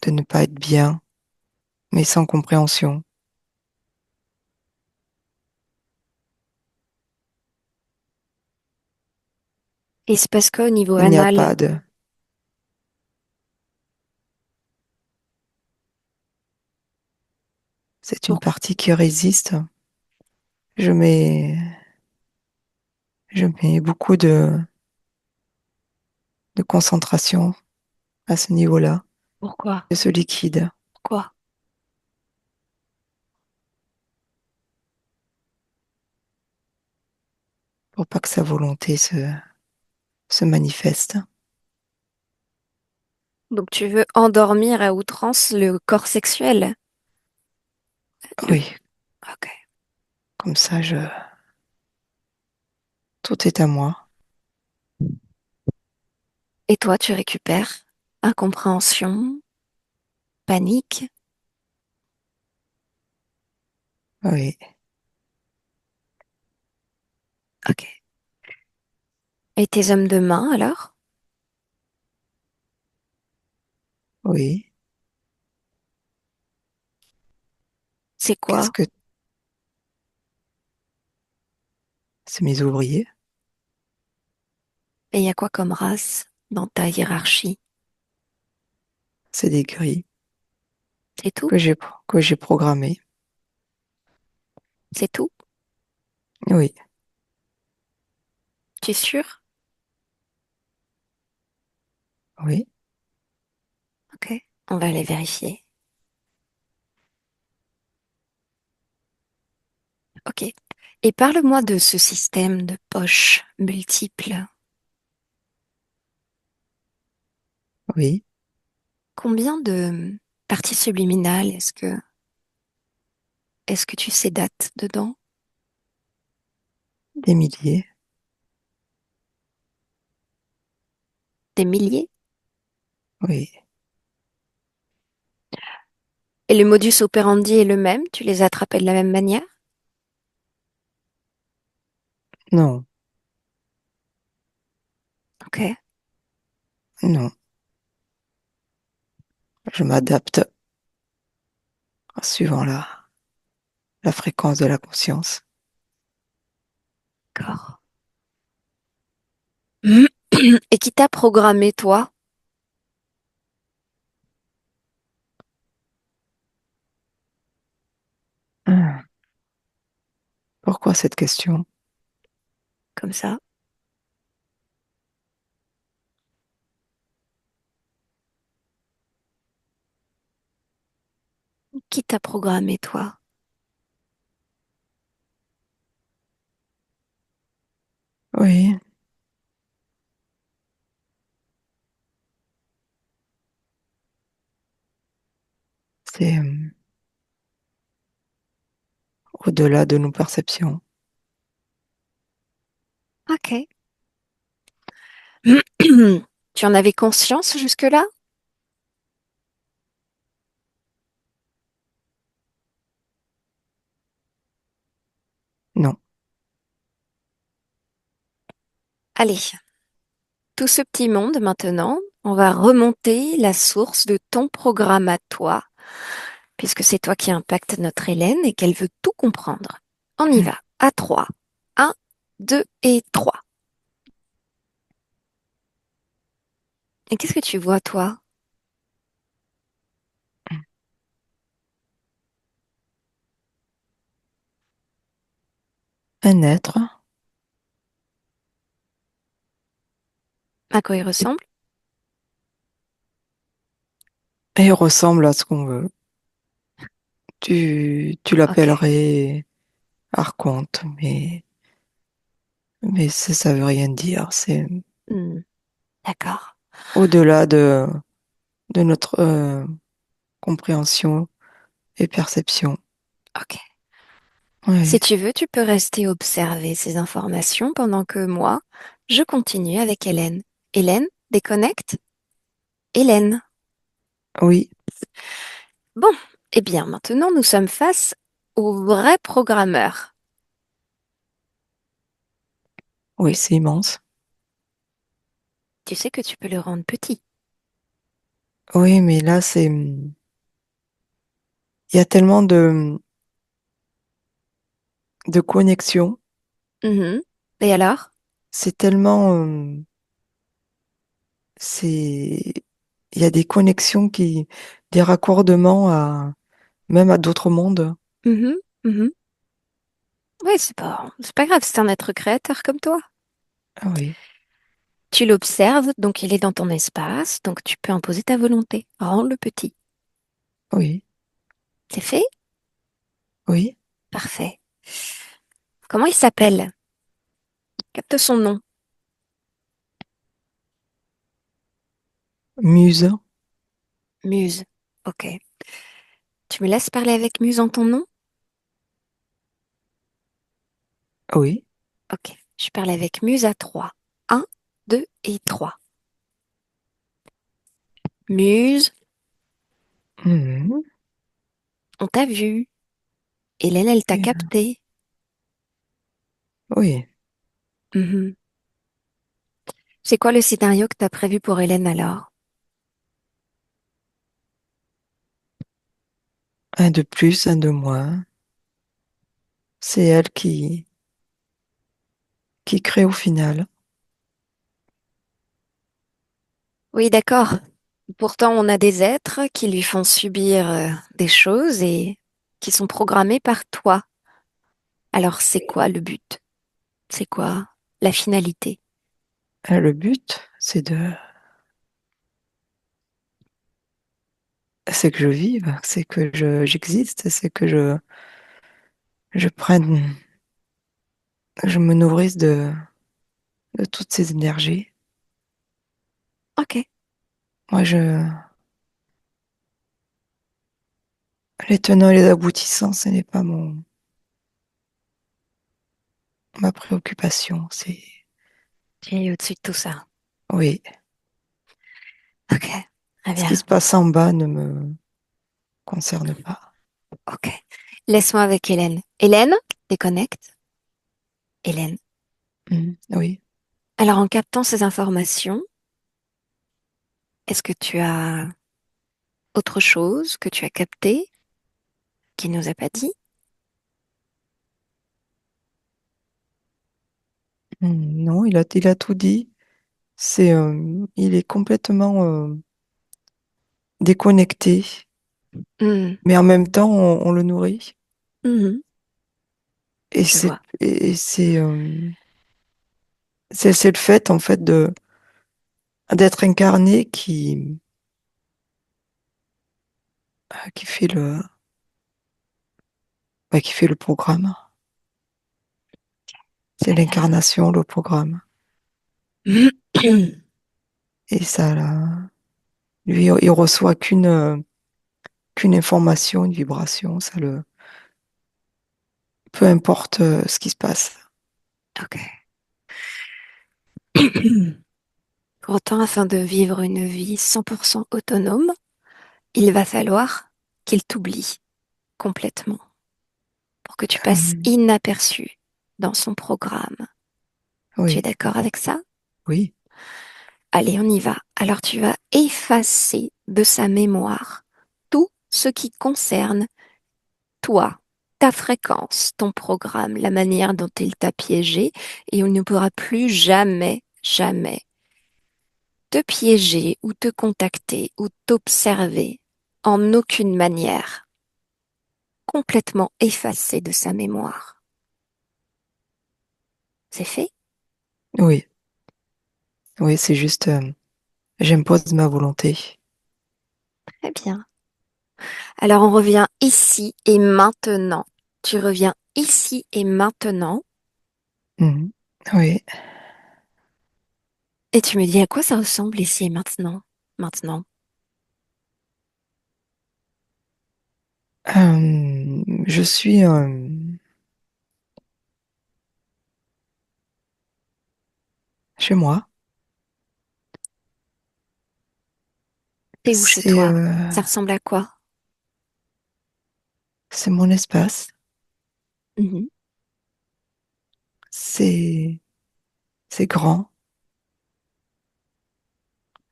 ne pas être bien, mais sans compréhension. Et c'est parce qu'au niveau Il n'y a anal, pas de, c'est une pour- partie qui résiste. Je mets, je mets beaucoup de concentration à ce niveau-là, pourquoi? de ce liquide, Pourquoi? pour pas que sa volonté se manifeste. Donc tu veux endormir à outrance le corps sexuel? Le... Oui, Ok. comme ça, tout est à moi. Et toi, tu récupères incompréhension, panique. Oui, Ok. Et tes hommes de main, alors? oui. C'est Qu'est-ce quoi? que c'est mes ouvriers? Et il y a quoi comme race dans ta hiérarchie? C'est des grilles C'est tout? que que j'ai programmées. C'est tout? Oui, Tu es sûr? oui, Ok. On va aller vérifier. Ok. Et parle-moi de ce système de poches multiples. oui. Combien de parties subliminales est-ce que tu sais date dedans? Des milliers. Des milliers? Oui, Et le modus operandi est le même? Tu les as attrapés de la même manière? non, Ok. non. Je m'adapte suivant la fréquence de la conscience. D'accord. Et qui t'a programmé, toi, Ah, pourquoi cette question? comme ça? Qui t'a programmé, toi? Oui, c'est au-delà de nos perceptions. Ok. Tu en avais conscience jusque-là? Non. Allez, tout ce petit monde maintenant, on va remonter la source de ton programme à toi, puisque c'est toi qui impacte notre Hélène et qu'elle veut tout comprendre. On y Mm. va. À 3. Un, 2 et 3. Et qu'est-ce que tu vois, toi? Un être, À quoi il et ressemble? il ressemble à ce qu'on veut. Tu Ok. l'appellerais archonte, mais ça veut rien dire. C'est Hmm, d'accord. au-delà de notre compréhension et perception. Ok. Si Oui, tu veux, tu peux rester observer ces informations pendant que moi, je continue avec Hélène. Hélène, déconnecte. Hélène. oui, Bon, eh bien, maintenant, nous sommes face au vrai programmeur. oui, c'est immense. Tu sais que tu peux le rendre petit. Oui, mais là, il y a tellement de connexions. Mhm. Et alors? C'est tellement, c'est, il y a des connexions des raccordements même à d'autres mondes. Mhm, mhm. Oui, c'est pas grave, c'est un être créateur comme toi. Ah oui, Tu l'observes, donc il est dans ton espace, donc tu peux imposer ta volonté. Rends-le petit. oui, C'est fait? oui. Parfait. Comment il s'appelle? Capte son nom. Muse, Muse. Ok. Tu me laisses parler avec Muse en ton nom? oui. Ok. Je parle avec Muse à 3. Un, 2 et 3. Muse, Mhm. on t'a vu. Hélène, elle t'a Et, capté. oui, Mhm. C'est quoi le scénario que t'as prévu pour Hélène alors? un de plus, un de moins. C'est elle qui crée au final. Oui, d'accord. Pourtant, on a des êtres qui lui font subir des choses et qui sont programmés par toi. Alors, c'est quoi le but? C'est quoi la finalité? Le but, c'est que je vive, c'est que j'existe, c'est que je prenne, je me nourrisse de toutes ces énergies. Ok, Moi, les tenants et les aboutissants, ce n'est pas ma préoccupation. tu es au-dessus de tout ça. Oui, Ok, très ce qui bien. se passe en bas ne me concerne pas. Ok. Laisse-moi avec Hélène. Hélène, déconnecte. Hélène. Oui. Alors, en captant ces informations, est-ce que tu as autre chose que tu as capté qui nous a pas dit? Non, il a tout dit. Il est complètement déconnecté, Hmm, mais en même temps, on le nourrit. mhm, Et je vois. c'est le fait, en fait, d'être incarné qui fait qui fait le programme. C'est Très bien. l'incarnation, le programme. Et ça, là, lui, il reçoit qu'une information, une vibration. Peu importe ce qui se passe. Ok. Pour autant, afin de vivre une vie 100% autonome, il va falloir qu'il t'oublie complètement pour que tu passes Hum, inaperçu dans son programme. Tu es oui, d'accord avec ça? oui, Allez, on y va. Alors tu vas effacer de sa mémoire tout ce qui concerne toi, ta fréquence, ton programme, la manière dont il t'a piégé, et on ne pourra plus jamais, jamais te piéger ou te contacter ou t'observer en aucune manière, complètement effacé de sa mémoire. C'est fait? oui, oui, c'est juste, j'impose ma volonté. Très bien. Alors on revient ici et maintenant. Tu reviens ici et maintenant Mhm. Oui. et tu me dis à quoi ça ressemble ici et maintenant. Maintenant. Je suis chez moi. T'es où chez C'est toi? euh, Ça ressemble à quoi? c'est mon espace. Mhm. C'est c'est grand.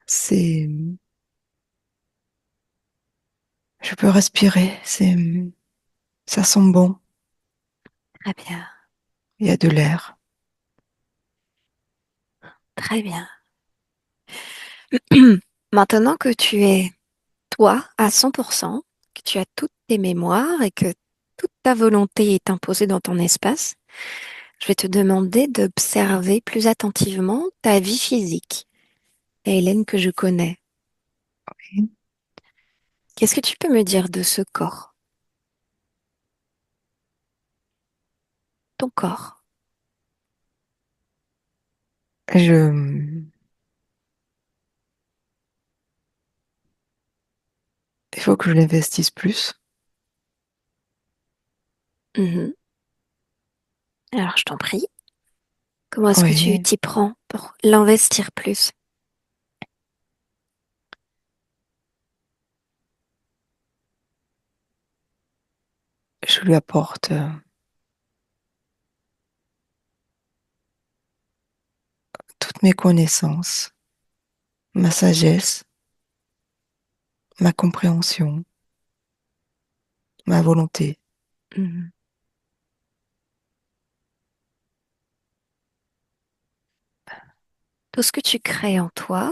C'est Je peux respirer. Ça sent bon. Très bien. Il y a de l'air. Très bien. Maintenant que tu es toi à 100%, que tu as toutes tes mémoires et que toute ta volonté est imposée dans ton espace, je vais te demander d'observer plus attentivement ta vie physique, la Hélène que je connais. Qu'est-ce que tu peux me dire de ce corps, ton corps? Je Il faut que je l'investisse plus. Mhm. Alors, je t'en prie. Comment est-ce que tu Oui. t'y prends pour l'investir plus? Je lui apporte toutes mes connaissances, ma sagesse, ma compréhension, ma volonté. Mhm. Tout ce que tu crées en toi,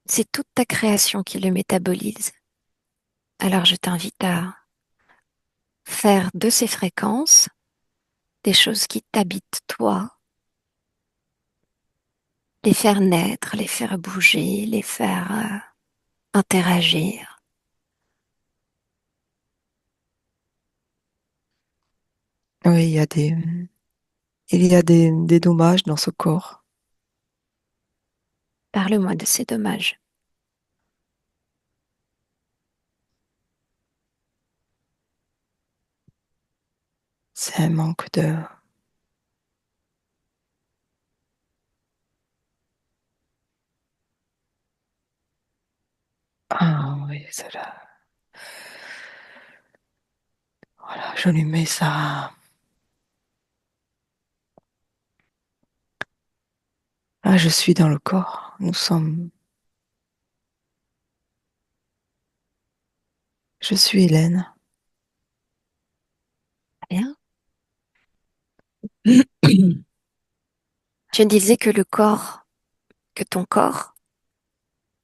c'est toute ta création qui le métabolise. Alors, je t'invite à faire de ces fréquences des choses qui t'habitent toi, les faire naître, les faire bouger, les faire interagir. Oui, il y a des dommages dans ce corps. Parle-moi de ces dommages. C'est un manque de... Ah oui, c'est là. Voilà, je lui mets ça. Ah, je suis dans le corps. Je suis Hélène. Bien. Je disais que le corps, que ton corps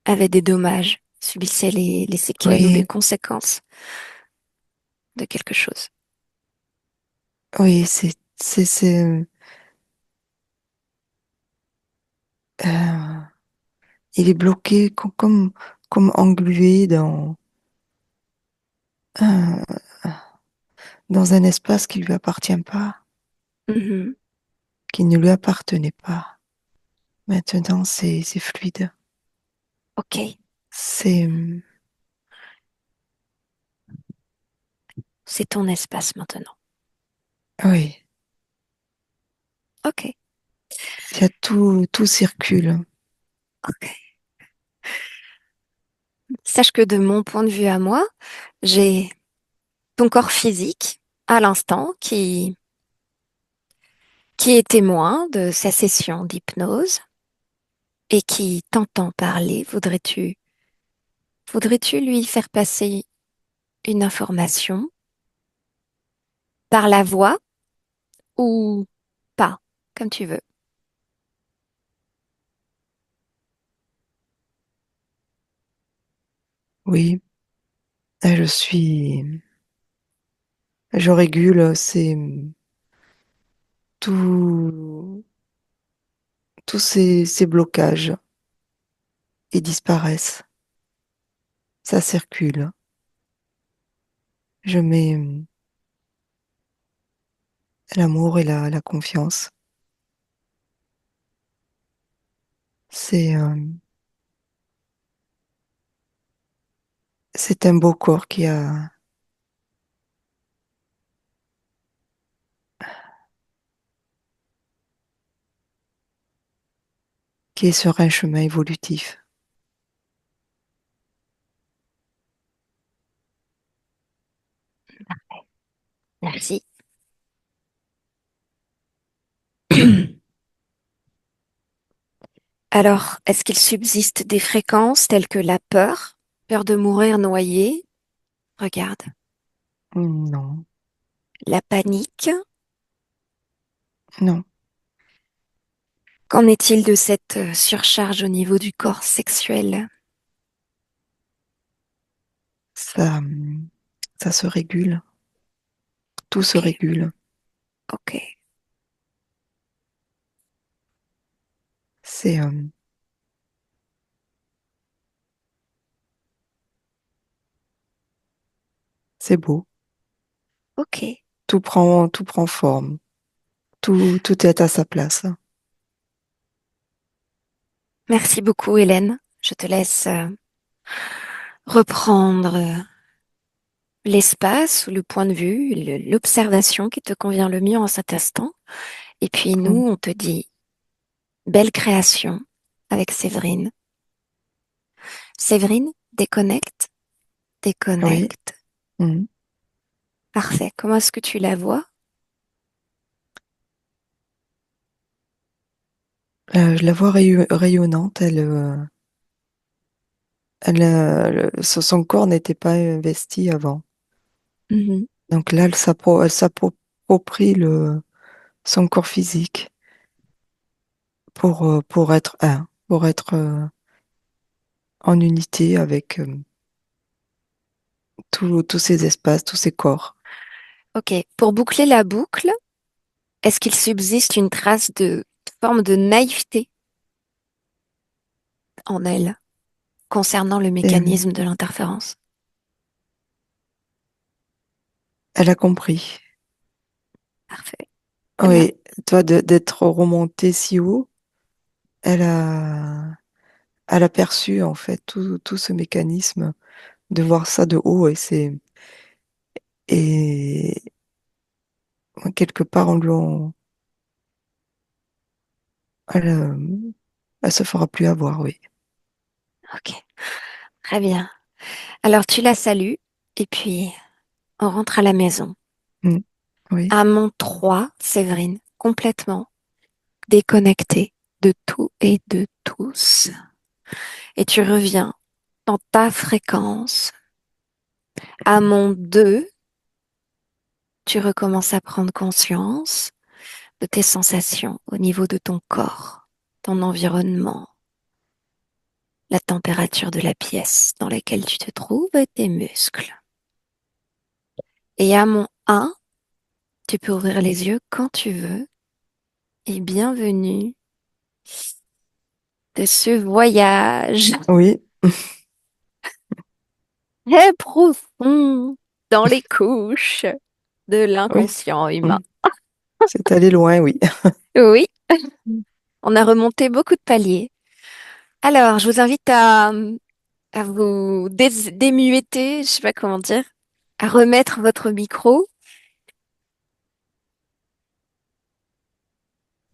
avait des dommages, subissait les séquelles ou les Oui, conséquences de quelque chose. oui, euh, il est bloqué comme englué euh, dans un espace qui lui appartient pas. Mhm. qui ne lui appartenait pas. Maintenant, c'est fluide. Ok, C'est, c'est ton espace maintenant. oui, Ok, il y a tout circule. ok. Sache que de mon point de vue à moi, j'ai ton corps physique à l'instant qui est témoin de sa session d'hypnose et qui t'entend parler. Voudrais-tu lui faire passer une information par la voix ou pas, comme tu veux? Oui, là, je régule, tout, tous ces blocages, ils disparaissent. Ça circule. Je mets l'amour et la confiance. C'est, c'est un beau corps qui est sur un chemin évolutif. Merci. Alors, est-ce qu'il subsiste des fréquences telles que la peur, peur de mourir noyé? Regarde, Non, la panique. non, Qu'en est-il de cette surcharge au niveau du corps sexuel? ça, ça se régule. Tout se Ok, régule. ok, C'est, c'est beau. ok. Tout prend forme. Tout est à sa place. Merci beaucoup, Hélène. Je te laisse reprendre l'espace ou le point de vue, l'observation qui te convient le mieux en cet instant. Et puis Mm. nous, on te dit belle création avec Séverine. Séverine, déconnecte, Oui. déconnecte. Mm. Parfait. Comment est-ce que tu la vois? Je la vois rayonnante. Son corps n'était pas investi avant. Mhm. Donc là, elle s'approprie son corps physique pour être un, pour être en unité avec tous ces espaces, tous ces corps. Ok. Pour boucler la boucle, est-ce qu'il subsiste une trace de forme de naïveté en elle concernant le Et, mécanisme de l'interférence? elle a compris. Parfait. Très bien. Oui, toi, d'être remonté si haut, elle a, elle a perçu en fait tout ce mécanisme, de voir ça de haut et quelque part, elle, elle se fera plus avoir, oui. Ok. Très bien. Alors tu la salues et puis on rentre à la maison. Mm. Oui, À mon 3, Séverine, complètement déconnectée de tout et de tous. Et tu reviens dans ta fréquence. À mon 2, tu recommences à prendre conscience de tes sensations au niveau de ton corps, ton environnement, la température de la pièce dans laquelle tu te trouves et tes muscles. Et à mon 1, tu peux ouvrir les yeux quand tu veux et bienvenue de ce voyage oui, très profond dans les couches de oui. l'inconscient humain. Mm. C'est allé loin, oui. Oui, on a remonté beaucoup de paliers. Alors, je vous invite à vous démuetter, je sais pas comment dire, à remettre votre micro.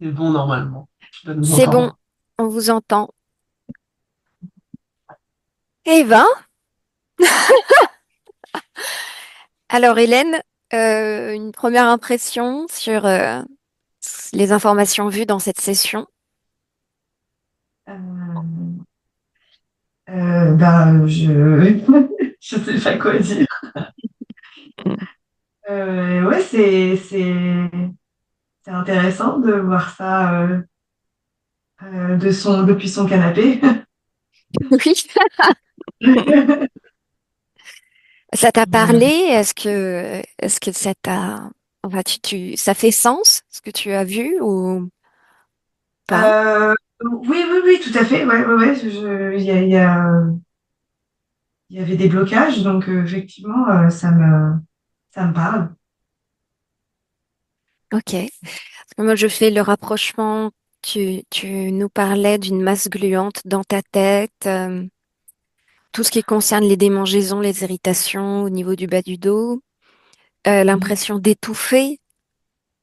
C'est bon normalement. Tu dois nous C'est bon, entendre. on vous entend. Eh ben, alors Hélène, une première impression sur les informations vues dans cette session. Euh, ben, je sais pas quoi dire. Ouais, c'est intéressant de voir ça depuis son canapé. Oui. Ça t'a parlé? Est-ce que ça t'a, enfin, ça fait sens ce que tu as vu ou pas? Oui, oui, oui, tout à fait. Ouais, ouais, ouais. Il y avait des blocages, donc effectivement, ça me parle. Ok. Parce que moi, je fais le rapprochement. Tu nous parlais d'une masse gluante dans ta tête. Tout ce qui concerne les démangeaisons, les irritations au niveau du bas du dos, Mhm. l'impression d'étouffer.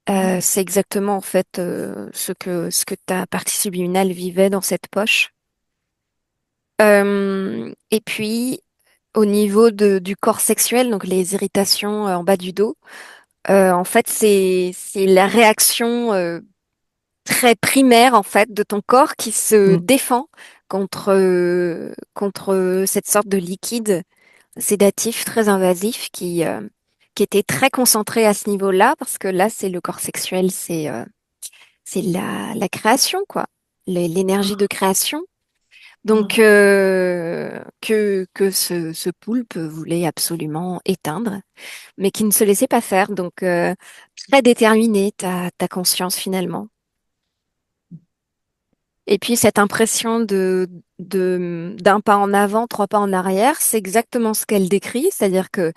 C'est exactement en fait ce que ta partie subliminale vivait dans cette poche. Et puis au niveau du corps sexuel, donc les irritations en bas du dos, en fait c'est la réaction très primaire en fait de ton corps qui se Mm. défend contre cette sorte de liquide sédatif très invasif qui était très concentré à ce niveau-là parce que là c'est le corps sexuel, c'est la création quoi, l'énergie de création. Donc que ce poulpe voulait absolument éteindre, mais qui ne se laissait pas faire. Donc très déterminé ta conscience finalement. Et puis cette impression d'un pas en avant, trois pas en arrière, c'est exactement ce qu'elle décrit, c'est-à-dire que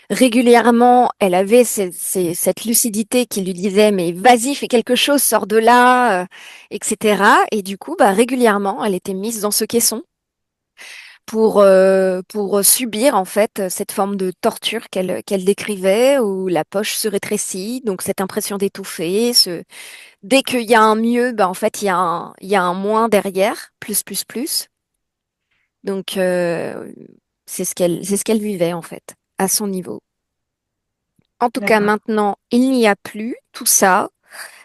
régulièrement, elle avait cette lucidité qui lui disait mais vas-y, fais quelque chose, sors de là, etc. Et du coup, bah, régulièrement, elle était mise dans ce caisson pour subir en fait cette forme de torture qu'elle décrivait où la poche se rétrécit, donc cette impression d'étouffer, dès qu'il y a un mieux, bah, en fait, il y a un moins derrière, plus, plus, plus. Donc, c'est ce qu'elle vivait, en fait, à son niveau. En tout cas, D'accord. maintenant, il n'y a plus tout ça.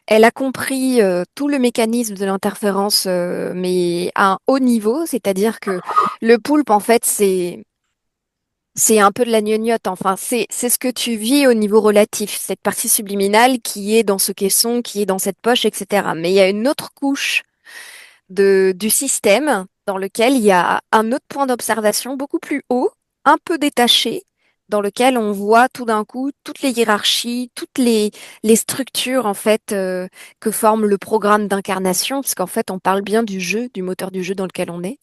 Elle a compris tout le mécanisme de l'interférence, mais à un haut niveau, c'est-à-dire que le poulpe, en fait, c'est un peu de la gnognotte. Enfin, c'est ce que tu vis au niveau relatif, cette partie subliminale qui est dans ce caisson, qui est dans cette poche, etc. Mais il y a une autre couche du système dans lequel il y a un autre point d'observation beaucoup plus haut, un peu détaché, dans lequel on voit tout d'un coup toutes les hiérarchies, toutes les structures en fait que forme le programme d'incarnation, parce qu'en fait on parle bien du jeu, du moteur du jeu dans lequel on est.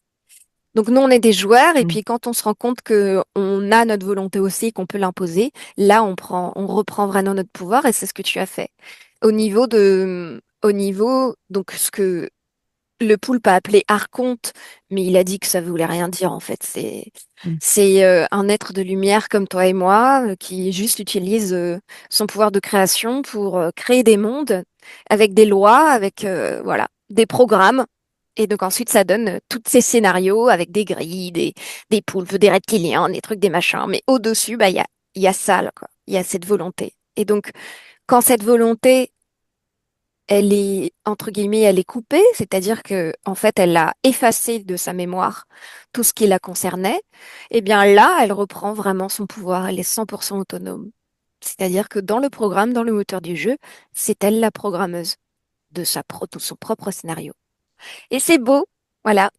Donc nous on est des joueurs et Mm. puis quand on se rend compte que on a notre volonté aussi, qu'on peut l'imposer, là on reprend vraiment notre pouvoir et c'est ce que tu as fait. Au niveau donc ce que le poulpe a appelé archonte, mais il a dit que ça voulait rien dire en fait. C'est Mm. c'est un être de lumière comme toi et moi qui juste utilise son pouvoir de création pour créer des mondes avec des lois, avec voilà des programmes. Et donc ensuite ça donne tous ces scénarios avec des grilles, des poulpes, des reptiliens, des trucs, des machins. Mais au-dessus, bah il y a ça là, quoi. Il y a cette volonté. Et donc quand cette volonté elle est, entre guillemets, elle est coupée, c'est-à-dire que, en fait, elle a effacé de sa mémoire tout ce qui la concernait, eh bien là, elle reprend vraiment son pouvoir, elle est 100% autonome. C'est-à-dire que dans le programme, dans le moteur du jeu, c'est elle la programmeuse de son propre scénario. Et c'est beau, voilà.